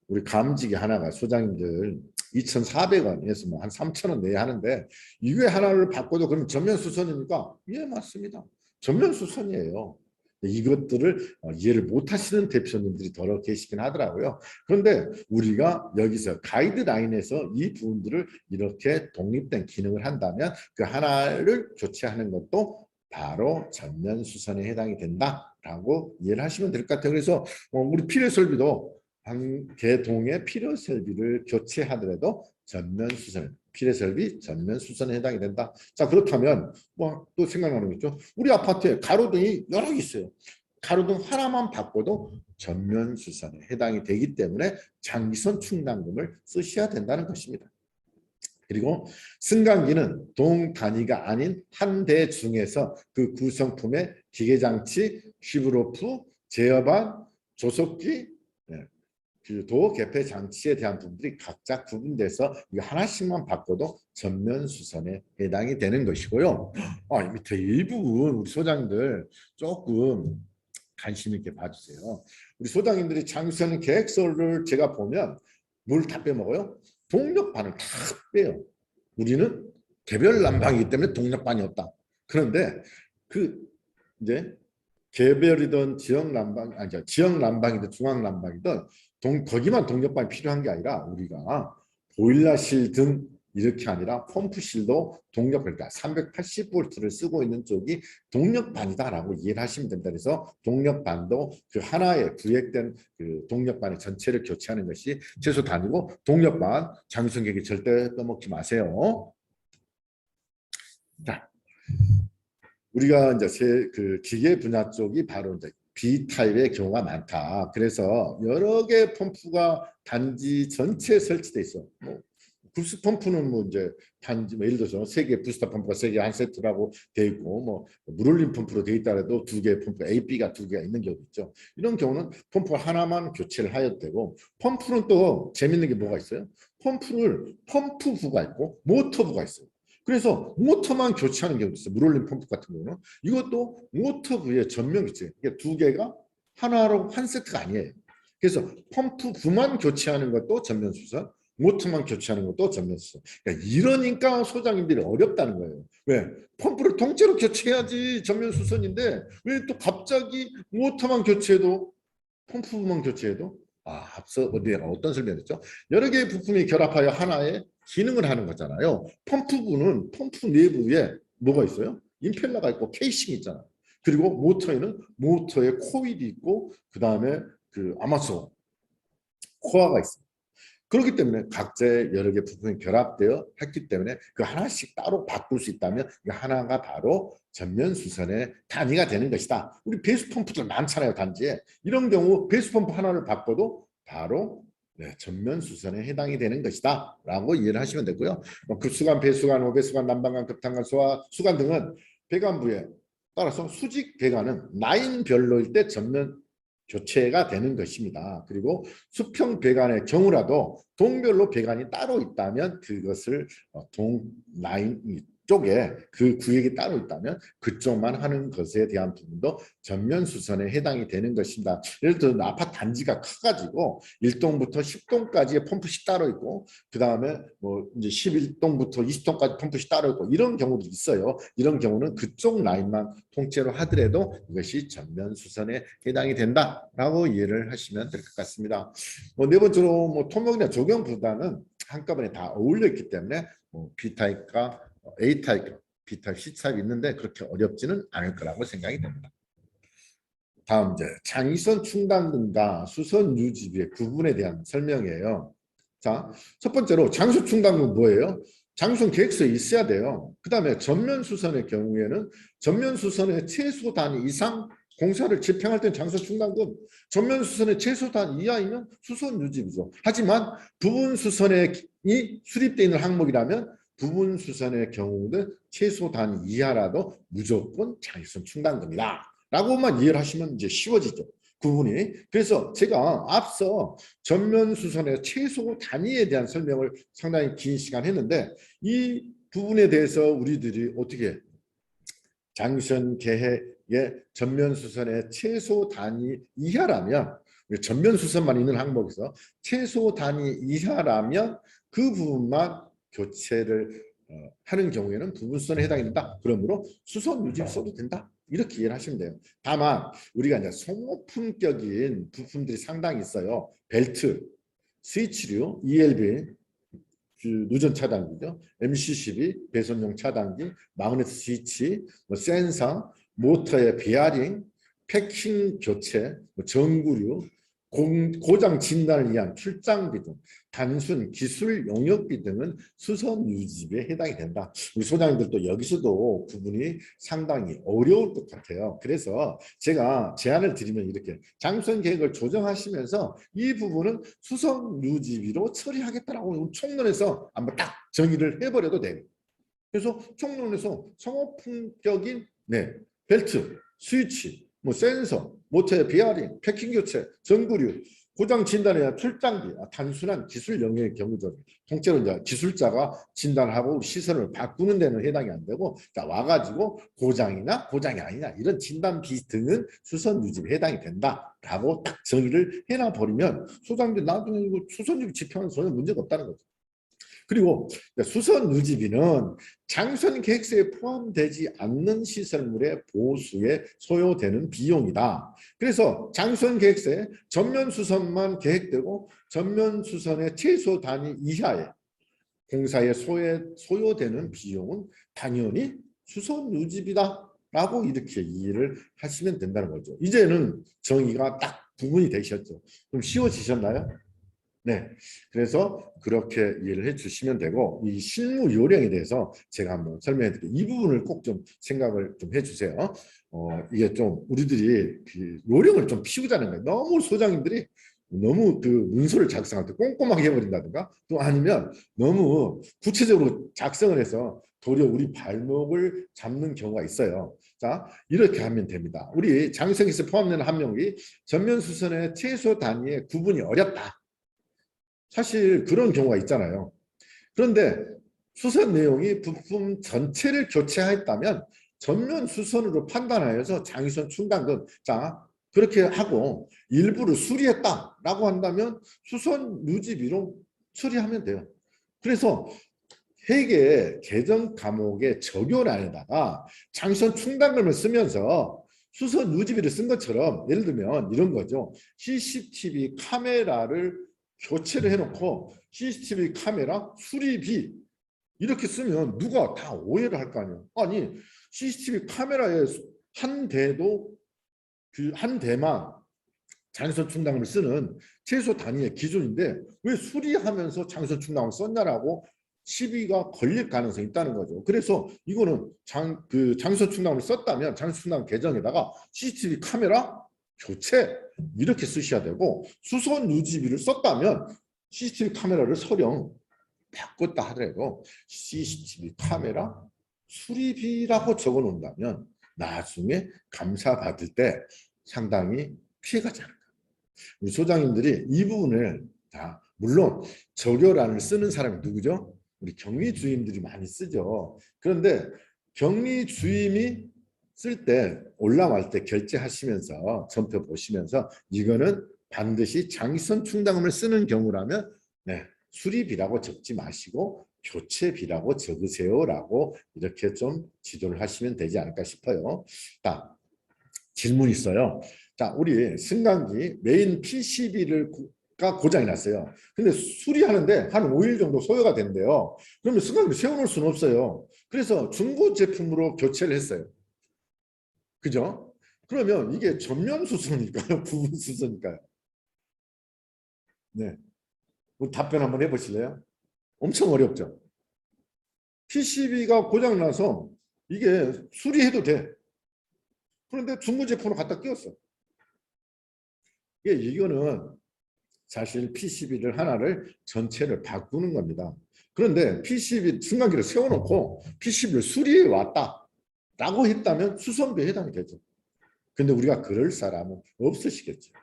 우리 감지기 하나가 소장님들 2,400원에서 뭐 한 3,000원 내야 하는데 이게 하나를 바꿔도 그러면 전면 수선입니까? 예, 맞습니다. 전면 수선이에요. 이것들을 이해를 못 하시는 대표님들이 더러 계시긴 하더라고요. 그런데 우리가 여기서 가이드라인에서 이 부분들을 이렇게 독립된 기능을 한다면 그 하나를 교체하는 것도 바로 전면 수선에 해당이 된다라고 이해를 하시면 될 것 같아요. 그래서 우리 필요 설비도 한 개동의 필요 설비를 교체하더라도 전면 수선, 필요 설비 전면 수선에 해당이 된다. 자, 그렇다면 뭐 또 생각나는 거 있죠. 우리 아파트에 가로등이 여러 개 있어요. 가로등 하나만 바꿔도 전면 수선에 해당이 되기 때문에 장기선 충당금을 쓰셔야 된다는 것입니다. 그리고 승강기는 동 단위가 아닌 한 대 중에서 그 구성품의 기계장치, 휘브로프, 제어반, 조속기, 그 도 개폐 장치에 대한 부분들이 각자 구분돼서 이거 하나씩만 바꿔도 전면 수선에 해당이 되는 것이고요. 밑에 일부분 우리 소장님들 조금 관심 있게 봐주세요. 우리 소장님들이 장수하는 계획서를 제가 보면 뭘 다 빼먹어요? 동력반을 다 빼요. 우리는 개별 난방이기 때문에 동력반이 없다. 그런데 그 이제 개별이든 지역 난방, 아니 지역 난방이든 중앙 난방이든 거기만 동력반이 필요한 게 아니라 우리가 보일러실 등 이렇게 아니라 펌프실도 동력, 그러니까 380V를 쓰고 있는 쪽이 동력반이다라고 이해를 하시면 된다. 그래서 동력반도 그 하나의 구획된 그 동력반의 전체를 교체하는 것이 최소 단위고, 동력반 장수성격이 절대 떠먹지 마세요. 자, 우리가 이제 그 기계 분야 쪽이 바로 이제 B타입의 경우가 많다. 그래서 여러 개의 펌프가 단지 전체에 설치돼 있어. 뭐 부스 펌프는 뭐 이제 단지 뭐 예를 들어서 3개 부스터 펌프가 3개 한 세트라고 돼 있고, 뭐 물올림 펌프로 돼 있다라도 2개의 펌프 A, B가 2개가 있는 경우도 있죠. 이런 경우는 펌프 하나만 교체를 하여도 되고, 펌프는 또 재밌는 게 뭐가 있어요? 펌프부가 있고 모터부가 있어요. 그래서 모터만 교체하는 경우도 있어요. 물올림 펌프 같은 경우는 이것도 모터부의 전면 교체. 이게 2개가 하나로 한 세트가 아니에요. 그래서 펌프부만 교체하는 것도 전면 수선, 모터만 교체하는 것도 전면 수선. 그러니까 이러니까 소장님들이 어렵다는 거예요. 왜? 펌프를 통째로 교체해야지 전면 수선인데 왜 또 갑자기 모터만 교체해도, 펌프만 교체해도, 앞서 내가 어떤 설명했죠? 여러 개의 부품이 결합하여 하나의 기능을 하는 거잖아요. 펌프부는 펌프 내부에 뭐가 있어요? 임펠러가 있고 케이싱이 있잖아요. 그리고 모터에는 모터에 코일이 있고, 그 다음에 그 아마추어 코어가 있습니다. 그렇기 때문에 각자의 여러 개 부품이 결합되어 했기 때문에 그 하나씩 따로 바꿀 수 있다면 그 하나가 바로 전면 수선의 단위가 되는 것이다. 우리 배수 펌프들 많잖아요, 단지에. 이런 경우 배수 펌프 하나를 바꿔도 바로 전면 수선에 해당이 되는 것이다 라고 이해를 하시면 되고요. 급수관, 배수관, 오배수관, 난방관, 급탄관, 수관 등은 배관부에 따라서 수직 배관은 라인별로일 때 전면 교체가 되는 것입니다. 그리고 수평 배관의 경우라도 동별로 배관이 따로 있다면 그것을 동 라인 쪽에 그 구역이 따로 있다면 그쪽만 하는 것에 대한 부분도 전면 수선에 해당이 되는 것입니다. 예를 들어 아파트 단지가 커가지고 1동부터 10동까지의 펌프시 따로 있고, 그 다음에 뭐 이제 11동부터 20동까지 펌프시 따로 있고, 이런 경우도 있어요. 이런 경우는 그쪽 라인만 통째로 하더라도 이것이 전면 수선에 해당이 된다라고 이해를 하시면 될 것 같습니다. 네 번째로 토목이나 조경보다는 한꺼번에 다 어울려 있기 때문에 B타입과 A타입, B타입, C타입이 있는데 그렇게 어렵지는 않을 거라고 생각이 됩니다. 다음 이제 장기선 충당금과 수선 유지비의 구분에 대한 설명이에요. 자, 첫 번째로 장수 충당금 뭐예요? 장수선 계획서에 있어야 돼요. 그 다음에 전면 수선의 경우에는 전면 수선의 최소 단위 이상 공사를 집행할 때는 장수 충당금, 전면 수선의 최소 단위 이하이면 수선 유지비죠. 하지만 부분 수선이 수립되어 있는 항목이라면 부분 수선의 경우는 최소 단위 이하라도 무조건 장기선 충당금이다 라고만 이해를 하시면 이제 쉬워지죠. 구분이. 그래서 제가 앞서 전면 수선의 최소 단위에 대한 설명을 상당히 긴 시간 했는데 이 부분에 대해서 우리들이 어떻게 장유선 계획의 전면 수선의 최소 단위 이하라면 전면 수선만 있는 항목에서 최소 단위 이하라면 그 부분만 교체를 하는 경우에는 부분 수선에 해당이 된다. 그러므로 수선 유지를 써도 된다. 이렇게 이해를 하시면 돼요. 다만 우리가 이제 소모품격인 부품들이 상당히 있어요. 벨트, 스위치류, ELB, 누전 차단기죠. MC12, 배선용 차단기, 마그네트 스위치, 센서, 모터의 베어링, 패킹 교체, 전구류, 고장 진단을 위한 출장비 등 단순 기술 용역비 등은 수선 유지비에 해당이 된다. 우리 소장님들도 여기서도 부분이 상당히 어려울 것 같아요. 그래서 제가 제안을 드리면 이렇게 장수선 계획을 조정하시면서 이 부분은 수선 유지비로 처리하겠다라고 총론에서 한번 딱 정의를 해버려도 돼요. 그래서 총론에서 성호품격인 벨트, 스위치, 센서, 모터의 베어링, 패킹 교체, 전구류, 고장 진단이나 출장비, 단순한 기술 영역의 경우죠. 통째로 이제 기술자가 진단하고 시선을 바꾸는 데는 해당이 안 되고, 자 와가지고 고장이나 고장이 아니냐 이런 진단비 등은 수선 유지비에 해당이 된다라고 딱 정의를 해놔 버리면 소장들 나중에 이거 수선 유지 집행하는 전혀 문제가 없다는 거죠. 그리고 수선 유지비는 장선 계획서에 포함되지 않는 시설물의 보수에 소요되는 비용이다. 그래서 장선 계획서에 전면 수선만 계획되고 전면 수선의 최소 단위 이하의 공사에 소요되는 비용은 당연히 수선 유지비다 라고 이렇게 이해를 하시면 된다는 거죠. 이제는 정의가 딱 구분이 되셨죠. 좀 쉬워지셨나요? 네, 그래서 그렇게 이해를 해주시면 되고, 이 실무 요령에 대해서 제가 한번 설명해 드릴게요. 이 부분을 꼭 좀 생각을 좀 해주세요. 이게 좀 우리들이 그 요령을 좀 피우자는 거예요. 너무 소장님들이 너무 그 문서를 작성할 때 꼼꼼하게 해버린다든가, 또 아니면 너무 구체적으로 작성을 해서 도리어 우리 발목을 잡는 경우가 있어요. 자, 이렇게 하면 됩니다. 우리 장성에서 포함되는 함량이 전면 수선의 최소 단위의 구분이 어렵다. 사실 그런 경우가 있잖아요. 그런데 수선 내용이 부품 전체를 교체했다면 전면 수선으로 판단하여서 장유선 충당금, 자 그렇게 하고 일부를 수리했다라고 한다면 수선 유지비로 처리하면 돼요. 그래서 회계 개정 과목의 적용란에다가 장유선 충당금을 쓰면서 수선 유지비를 쓴 것처럼, 예를 들면 이런 거죠. CCTV 카메라를 교체를 해놓고 CCTV 카메라 수리비 이렇게 쓰면 누가 다 오해를 할 거 아니에요. 아니 CCTV 카메라의 한 대도 그 한 대만 장선 충당금을 쓰는 최소 단위의 기준인데 왜 수리하면서 장선 충당금을 썼냐라고 시비가 걸릴 가능성이 있다는 거죠. 그래서 이거는 장선 충당금을 썼다면 장선 충당금 계정에다가 CCTV 카메라 교체 이렇게 쓰셔야 되고, 수선 유지비를 썼다면 CCTV 카메라를 설령 바꿨다 하더라도 CCTV 카메라 수리비라고 적어 놓는다면 나중에 감사받을 때 상당히 피해가지 않을까. 우리 소장님들이 이 부분을 다, 물론 적요란을 쓰는 사람이 누구죠? 우리 격리주임들이 많이 쓰죠. 그런데 격리주임이 쓸 때 올라갈 때 결제하시면서 전표 보시면서 이거는 반드시 장기선 충당금을 쓰는 경우라면 수리비라고 적지 마시고 교체비라고 적으세요라고 이렇게 좀 지도를 하시면 되지 않을까 싶어요. 자, 질문 있어요. 자, 우리 승강기 메인 PCB가 고장이 났어요. 근데 수리하는데 한 5일 정도 소요가 된대요. 그러면 승강기 세워놓을 수는 없어요. 그래서 중고 제품으로 교체를 했어요. 그죠? 그러면 이게 전면 수선일까요? 부분 수선일까요? 네. 답변 한번 해보실래요? 엄청 어렵죠? PCB가 고장나서 이게 수리해도 돼. 그런데 중고 제품으로 갖다 끼웠어. 이거는 사실 PCB를 하나를 전체를 바꾸는 겁니다. 그런데 PCB 승강기를 세워놓고 PCB를 수리해 왔다라고 했다면 수선비에 해당이 되죠. 근데 우리가 그럴 사람은 없으시겠죠.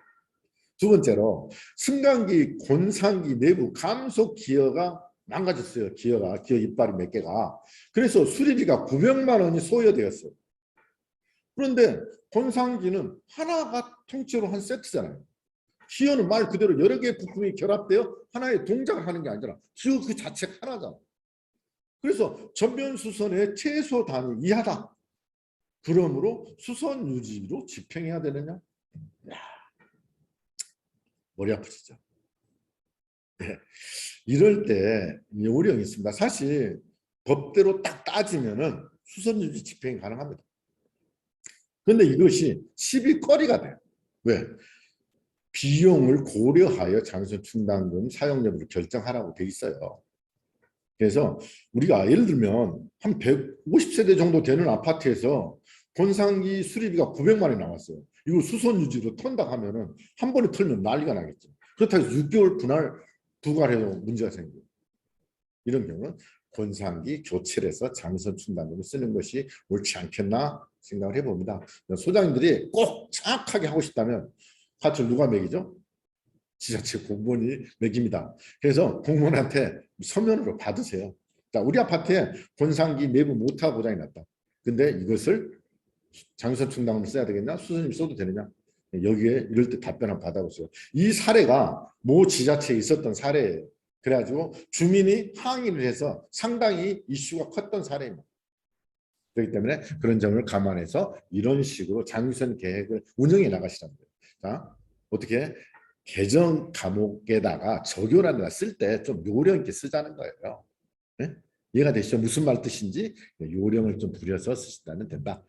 두 번째로 승강기, 권상기 내부 감속 기어가 망가졌어요. 기어 이빨이 몇 개가. 그래서 수리비가 900만 원이 소요되었어요. 그런데 권상기는 하나가 통째로 한 세트잖아요. 기어는 말 그대로 여러 개의 부품이 결합되어 하나의 동작을 하는 게 아니라 기어 그 자체가 하나잖아. 그래서 전면 수선의 최소 단위 이하다. 그러므로 수선 유지로 집행해야 되느냐? 야, 머리 아프시죠? 네. 이럴 때 요령이 있습니다. 사실 법대로 딱 따지면은 수선 유지 집행이 가능합니다. 그런데 이것이 시비거리가 돼요. 왜? 비용을 고려하여 장선 충당금 사용 여부를 결정하라고 돼 있어요. 그래서 우리가 예를 들면 한 150세대 정도 되는 아파트에서 권상기 수리비가 900만 원이 나왔어요. 이거 수선 유지로 턴다 하면은 한 번에 털면 난리가 나겠죠. 그렇다고 해서 6개월 부과해도 문제가 생겨요. 이런 경우는 권상기 교체를 해서 장선 충당금을 쓰는 것이 옳지 않겠나 생각을 해봅니다. 소장님들이 꼭 정확하게 하고 싶다면 화투를 누가 매기죠? 지자체 공무원이 매깁니다. 그래서 공무원한테 서면으로 받으세요. 자, 우리 아파트에 권상기 내부 모터 고장이 났다. 근데 이것을 장선 충당금을 써야 되겠냐? 수선님 써도 되느냐? 여기에 이럴 때 답변 한번 받아보세요. 이 사례가 모 지자체에 있었던 사례예요. 그래가지고 주민이 항의를 해서 상당히 이슈가 컸던 사례입니다. 그렇기 때문에 그런 점을 감안해서 이런 식으로 장선 계획을 운영해 나가시라는 거예요. 자, 어떻게 개정 과목에다가 적용하는 쓸 때 좀 요령 있게 쓰자는 거예요. 네? 이해가 되시죠? 무슨 말 뜻인지 요령을 좀 부려서 쓰시면 된다.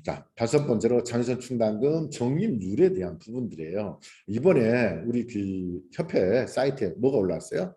자, 다섯 번째로 장선 충당금 적립률에 대한 부분들이에요. 이번에 우리 그 협회 사이트에 뭐가 올라왔어요?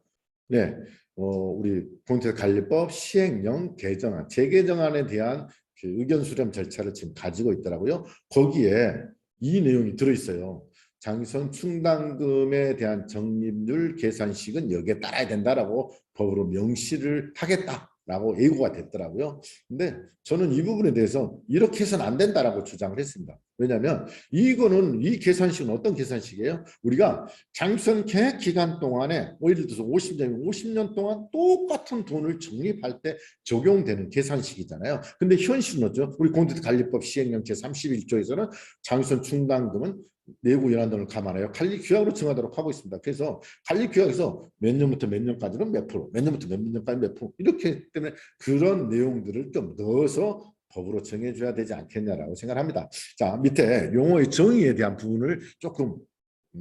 네, 우리 공직관리법 시행령 개정안, 재개정안에 대한 그 의견 수렴 절차를 지금 가지고 있더라고요. 거기에 이 내용이 들어있어요. 장선 충당금에 대한 적립률 계산식은 여기에 따라야 된다라고 법으로 명시를 하겠다라고 예고가 됐더라고요. 근데 저는 이 부분에 대해서 이렇게 해서는 안 된다라고 주장을 했습니다. 왜냐하면 이 계산식은 어떤 계산식이에요? 우리가 장선 계획 기간 동안에 예를 들어서 50년 동안 똑같은 돈을 적립할 때 적용되는 계산식이잖아요. 근데 현실은 어쩌죠? 우리 공직관리법 시행령 제31조에서는 장선 충당금은 내부 연한돈을 감안하여 관리규약으로 정하도록 하고 있습니다. 그래서 관리규약에서 몇 년부터 몇 년까지는 몇 프로, 몇 년부터 몇 년까지 몇 프로 이렇게 했기 때문에 그런 내용들을 좀 넣어서 법으로 정해줘야 되지 않겠냐라고 생각합니다. 자, 밑에 용어의 정의에 대한 부분을 조금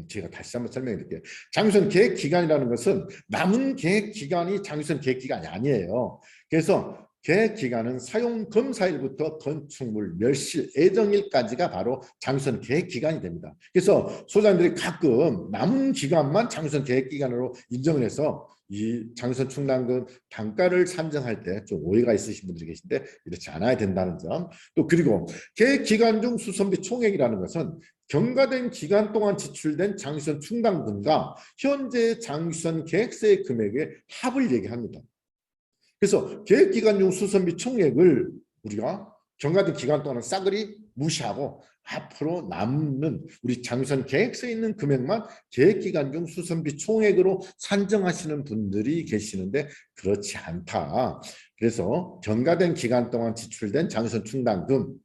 제가 다시 한번 설명해 드릴게요. 장선 계획 기간이라는 것은 남은 계획 기간이 장선 계획 기간이 아니에요. 그래서 계획 기간은 사용 검사일부터 건축물 멸실 예정일까지가 바로 장선 계획 기간이 됩니다. 그래서 소장들이 가끔 남은 기간만 장선 계획 기간으로 인정을 해서 이 장선 충당금 단가를 산정할 때 좀 오해가 있으신 분들이 계신데 이렇지 않아야 된다는 점. 또 그리고 계획 기간 중 수선비 총액이라는 것은 경과된 기간 동안 지출된 장선 충당금과 현재 장선 계획서의 금액의 합을 얘기합니다. 그래서 계획기간 중 수선비 총액을 우리가 경과된 기간 동안은 싸그리 무시하고 앞으로 남는 우리 장선 계획서에 있는 금액만 계획기간 중 수선비 총액으로 산정하시는 분들이 계시는데 그렇지 않다. 그래서 경과된 기간 동안 지출된 장선 충당금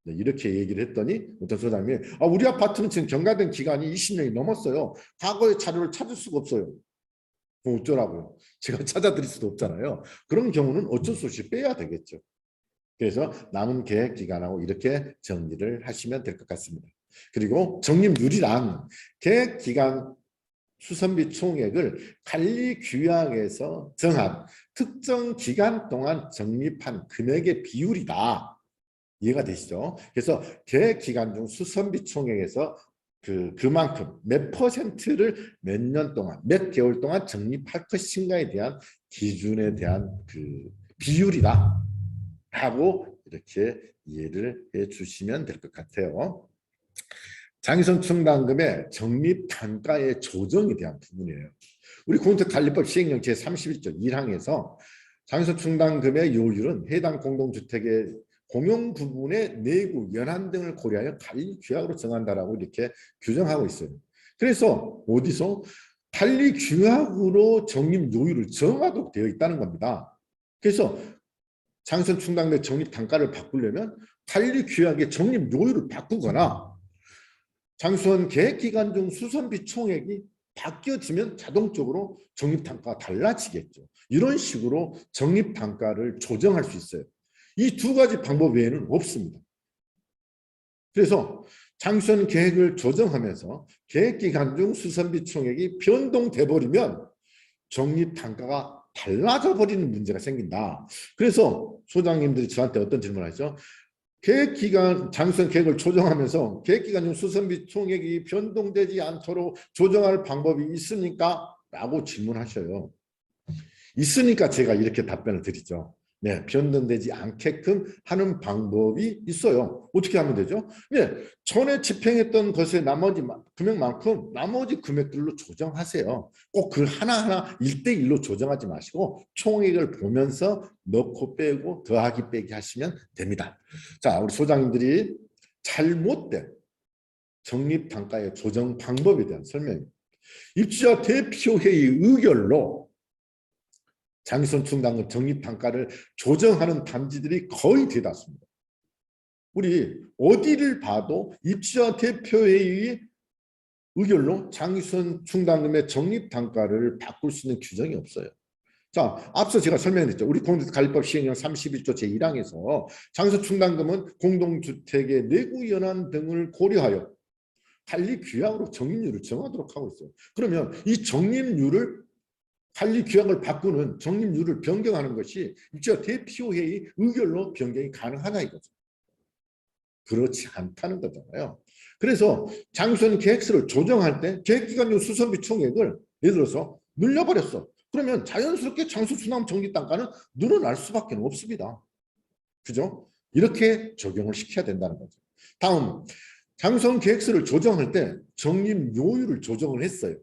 이렇게 얘기를 했더니 어떤 소장님이 우리 아파트는 지금 경과된 기간이 20년이 넘었어요. 과거의 자료를 찾을 수가 없어요. 어쩌라고요? 제가 찾아드릴 수도 없잖아요. 그런 경우는 어쩔 수 없이 빼야 되겠죠. 그래서 남은 계획 기간하고 이렇게 정리를 하시면 될 것 같습니다. 그리고 적립률이란 계획 기간 수선비 총액을 관리규약에서 정한 특정 기간 동안 적립한 금액의 비율이다. 이해가 되시죠? 그래서 계획 기간 중 수선비 총액에서 그만큼 몇 퍼센트를 몇 년 동안, 몇 개월 동안 적립할 것인가에 대한 기준에 대한 그 비율이다 하고 이렇게 이해를 해 주시면 될 것 같아요. 장선 충당금의 적립 단가의 조정에 대한 부분이에요. 우리 공직관리법 시행령 제31조 1항에서 장선 충당금의 요율은 해당 공동주택의 공용 부분의 내구, 연한 등을 고려하여 관리 규약으로 정한다라고 이렇게 규정하고 있어요. 그래서 어디서 관리 규약으로 적립 요율을 정하도록 되어 있다는 겁니다. 그래서 장선 충당 내 적립 단가를 바꾸려면 관리 규약의 적립 요율을 바꾸거나 장수원 계획 기간 중 수선비 총액이 바뀌어지면 자동적으로 적립 단가가 달라지겠죠. 이런 식으로 적립 단가를 조정할 수 있어요. 이 두 가지 방법 외에는 없습니다. 그래서 장수원 계획을 조정하면서 계획 기간 중 수선비 총액이 변동돼 버리면 적립 단가가 달라져 버리는 문제가 생긴다. 그래서 소장님들이 저한테 어떤 질문을 하죠? 계획기간 장수원 계획을 조정하면서 계획기간 중 수선비 총액이 변동되지 않도록 조정할 방법이 있습니까? 라고 질문하셔요. 있으니까 제가 이렇게 답변을 드리죠. 네, 변동되지 않게끔 하는 방법이 있어요. 어떻게 하면 되죠? 네, 전에 집행했던 것의 나머지 금액만큼 나머지 금액들로 조정하세요. 꼭 그 하나하나 1대1로 조정하지 마시고 총액을 보면서 넣고 빼고 더하기 빼기 하시면 됩니다. 자, 우리 소장님들이 잘못된 적립 단가의 조정 방법에 대한 설명입니다. 입주자 대표회의 의결로 장기선 충당금 적립 단가를 조정하는 단지들이 거의 대다수입니다. 우리 어디를 봐도 입주자 대표회의 의결로 장기선 충당금의 적립 단가를 바꿀 수 있는 규정이 없어요. 자, 앞서 제가 설명했죠. 우리 공동주택관리법 시행령 31조 제1항에서 장기선 충당금은 공동주택의 내구 연한 등을 고려하여 관리 규약으로 적립률을 정하도록 하고 있어요. 그러면 이 적립률을 관리 규약을 바꾸는 적립률을 변경하는 것이 입주자 대표회의 의결로 변경이 가능하냐 이거죠. 그렇지 않다는 거잖아요. 그래서 장기선 계획서를 조정할 때 계획기간용 수선비 총액을 예를 들어서 늘려버렸어. 그러면 자연스럽게 장수수납 적립단가는 늘어날 수밖에 없습니다. 그죠? 이렇게 적용을 시켜야 된다는 거죠. 다음, 장기선 계획서를 조정할 때 적립요율을 조정을 했어요.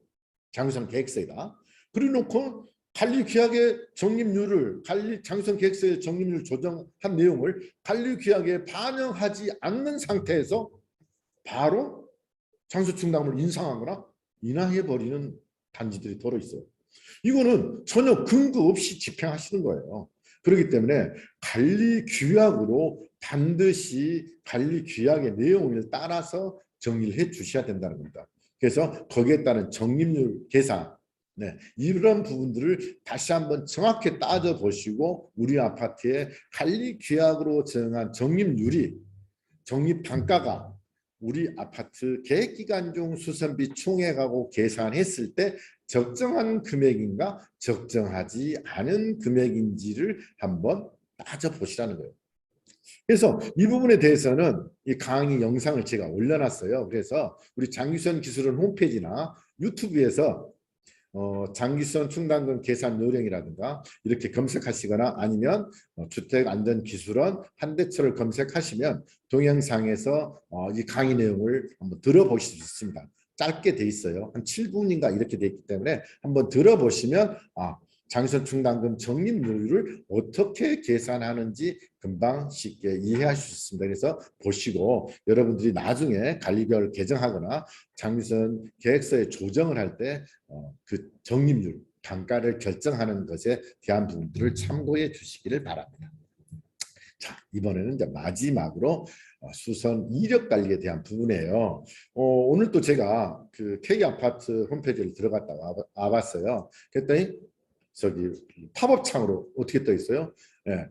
장기선 계획서에다. 그래놓고 관리규약의 적립률을 장기선 계획서의 적립률 조정한 내용을 관리규약에 반영하지 않는 상태에서 바로 장수충당을 인상하거나 인하해버리는 단지들이 더러 있어요. 이거는 전혀 근거 없이 집행하시는 거예요. 그렇기 때문에 관리규약으로 반드시 관리규약의 내용을 따라서 정리를 해 주셔야 된다는 겁니다. 그래서 거기에 따른 적립률 계산, 네, 이런 부분들을 다시 한번 정확히 따져보시고 우리 아파트의 관리규약으로 정한 적립률이 적립단가가 우리 아파트 계획기간 중 수선비 총액하고 계산했을 때 적정한 금액인가 적정하지 않은 금액인지를 한번 따져보시라는 거예요. 그래서 이 부분에 대해서는 이 강의 영상을 제가 올려놨어요. 그래서 우리 장기선 기술원 홈페이지나 유튜브에서 장기선 충당금 계산 요령이라든가 이렇게 검색하시거나 아니면 주택안전기술원 한대철을 검색하시면 동영상에서 이 강의 내용을 한번 들어보실 수 있습니다. 짧게 돼 있어요. 한 7분인가 이렇게 돼 있기 때문에 한번 들어보시면 장기선 충당금 적립률을 어떻게 계산하는지 금방 쉽게 이해하실 수 있습니다. 그래서 보시고 여러분들이 나중에 관리별 개정하거나 장기선 계획서에 조정을 할 때 그 적립률, 단가를 결정하는 것에 대한 부분들을 참고해 주시기를 바랍니다. 자, 이번에는 이제 마지막으로 수선 이력 관리에 대한 부분이에요. 오늘 또 제가 그 K아파트 홈페이지를 들어갔다 와봤어요. 그랬더니 저기 팝업 창으로 어떻게 떠 있어요? 예.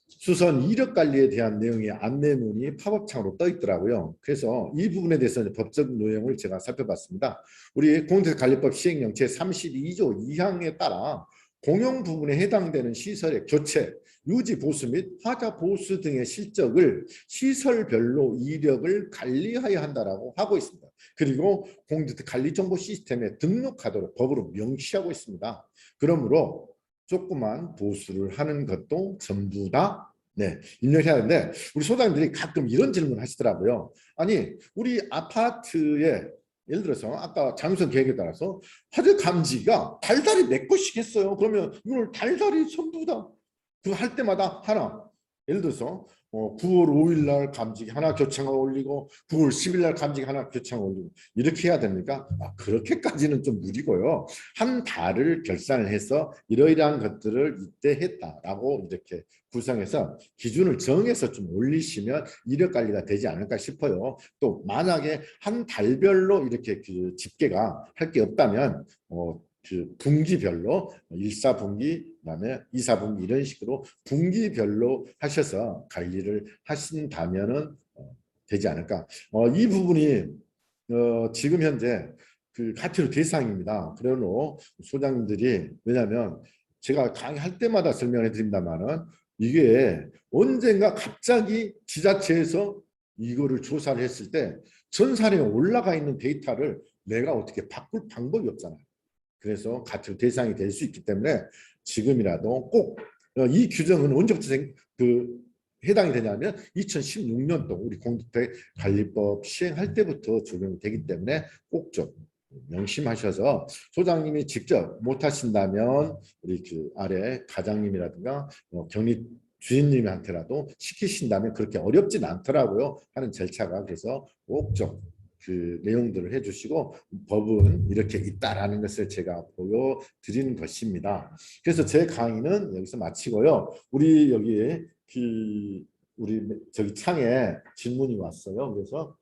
수선 이력 관리에 대한 내용의 안내문이 팝업 창으로 떠 있더라고요. 그래서 이 부분에 대해서 법적 내용을 제가 살펴봤습니다. 우리 공동주택관리법 시행령 제32조 2항에 따라 공용 부분에 해당되는 시설의 교체, 유지 보수 및 하자 보수 등의 실적을 시설별로 이력을 관리하여야 한다라고 하고 있습니다. 그리고 공동주택 관리 정보 시스템에 등록하도록 법으로 명시하고 있습니다. 그러므로 조그만 보수를 하는 것도 전부 다 입력해야 하는데 우리 소장님들이 가끔 이런 질문을 하시더라고요. 아니 우리 아파트에 예를 들어서 아까 장선 계획에 따라서 화재 감지가 달달이 몇 곳씩 했어요. 그러면 이걸 달달이 전부 다 그 할 때마다 하나 예를 들어서 9월 5일 날 감직이 하나 교창을 올리고 9월 10일 날 감직이 하나 교창을 올리고 이렇게 해야 됩니까? 그렇게까지는 좀 무리고요. 한 달을 결산을 해서 이러이러한 것들을 이때 했다라고 이렇게 구성해서 기준을 정해서 좀 올리시면 이력 관리가 되지 않을까 싶어요. 또 만약에 한 달별로 이렇게 그 집계가 할 게 없다면 그 분기별로 1사분기 그다음에 2사분기 이런 식으로 분기별로 하셔서 관리를 하신다면은 되지 않을까. 이 부분이 지금 현재 그 가티로 대상입니다. 그러므로 소장님들이 왜냐하면 제가 강의할 때마다 설명해 드립니다만은 이게 언젠가 갑자기 지자체에서 이거를 조사를 했을 때 전산에 올라가 있는 데이터를 내가 어떻게 바꿀 방법이 없잖아요. 그래서 같은 대상이 될 수 있기 때문에 지금이라도 꼭 이 규정은 언제부터 해당이 되냐면 2016년도 우리 공동주택관리법 시행할 때부터 적용이 되기 때문에 꼭 좀 명심하셔서 소장님이 직접 못하신다면 우리 그 아래 과장님이라든가 경리 주임님한테라도 시키신다면 그렇게 어렵진 않더라고요. 하는 절차가. 그래서 꼭 좀 그 내용들을 해주시고 법은 이렇게 있다라는 것을 제가 보여드리는 것입니다. 그래서 제 강의는 여기서 마치고요. 우리 여기 우리 저기 창에 질문이 왔어요. 그래서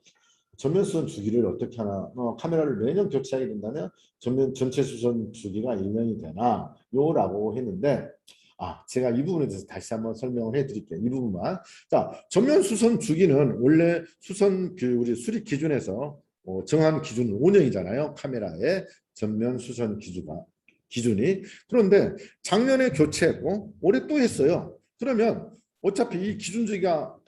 전면 수선 주기를 어떻게 하나 카메라를 매년 교체하게 된다면 전체 수선 주기가 1년이 되나 요라고 했는데 제가 이 부분에 대해서 다시 한번 설명을 해드릴게요. 이 부분만. 자, 전면 수선 주기는 원래 수선 우리 수리 기준에서 정한 기준은 5년이잖아요. 카메라의 전면 수선 기준이. 그런데 작년에 교체했고 올해 또 했어요. 그러면 어차피 이 기준 주기가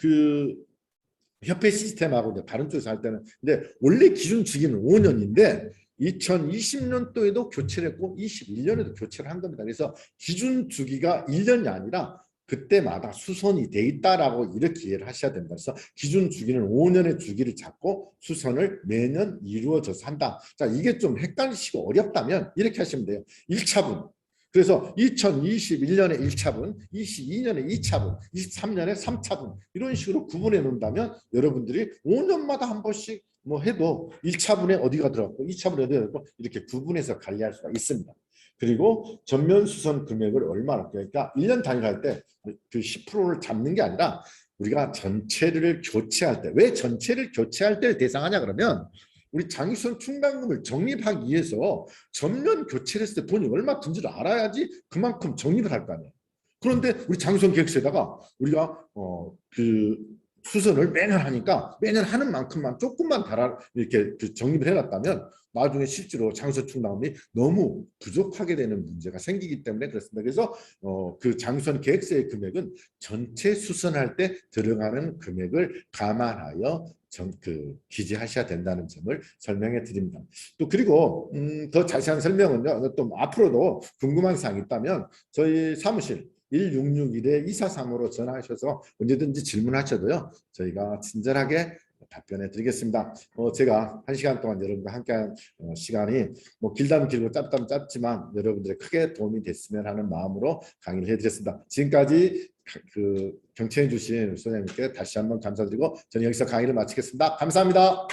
협회 시스템하고 다른 쪽에서 할 때는 근데 원래 기준 주기는 5년인데 2020년도에도 교체를 했고 21년에도 교체를 한 겁니다. 그래서 기준 주기가 1년이 아니라 그때마다 수선이 돼 있다라고 이렇게 이해를 하셔야 됩니다. 그래서 기준 주기는 5년의 주기를 잡고 수선을 매년 이루어져서 한다. 자, 이게 좀 헷갈리시고 어렵다면 이렇게 하시면 돼요. 1차분. 그래서 2021년에 1차분, 22년에 2차분, 23년에 3차분 이런 식으로 구분해 놓는다면 여러분들이 5년마다 한 번씩 해도 1차분에 어디가 들어갔고 2차분에 어디가 들어갔고 이렇게 구분해서 관리할 수가 있습니다. 그리고 전면 수선 금액을 얼마나 그러니까 1년 단위로 할 때 그 10%를 잡는 게 아니라 우리가 전체를 교체할 때 왜 전체를 교체할 때를 대상하냐 그러면 우리 장기수선 충당금을 적립하기 위해서 전면 교체를 했을 때 돈이 얼마 든지를 알아야지 그만큼 적립을 할 거 아니에요. 그런데 우리 장기수선 계획서에다가 우리가 수선을 매년 하니까 매년 하는 만큼만 조금만 이렇게 적립을 해놨다면 나중에 실제로 장기수선 충당금이 너무 부족하게 되는 문제가 생기기 때문에 그렇습니다. 그래서 그 장기수선 계획서의 금액은 전체 수선할 때 들어가는 금액을 감안하여 기재하셔야 된다는 점을 설명해 드립니다. 또 그리고 더 자세한 설명은요. 또 앞으로도 궁금한 사항이 있다면 저희 사무실 1661-2435로 전화하셔서 언제든지 질문하셔도요. 저희가 친절하게 답변해 드리겠습니다. 제가 1시간 동안 여러분과 함께한 시간이 길다면 길고 짧다면 짧지만 여러분들의 크게 도움이 됐으면 하는 마음으로 강의를 해드렸습니다. 지금까지 경청해 주신 소장님께 다시 한번 감사드리고 저는 여기서 강의를 마치겠습니다. 감사합니다.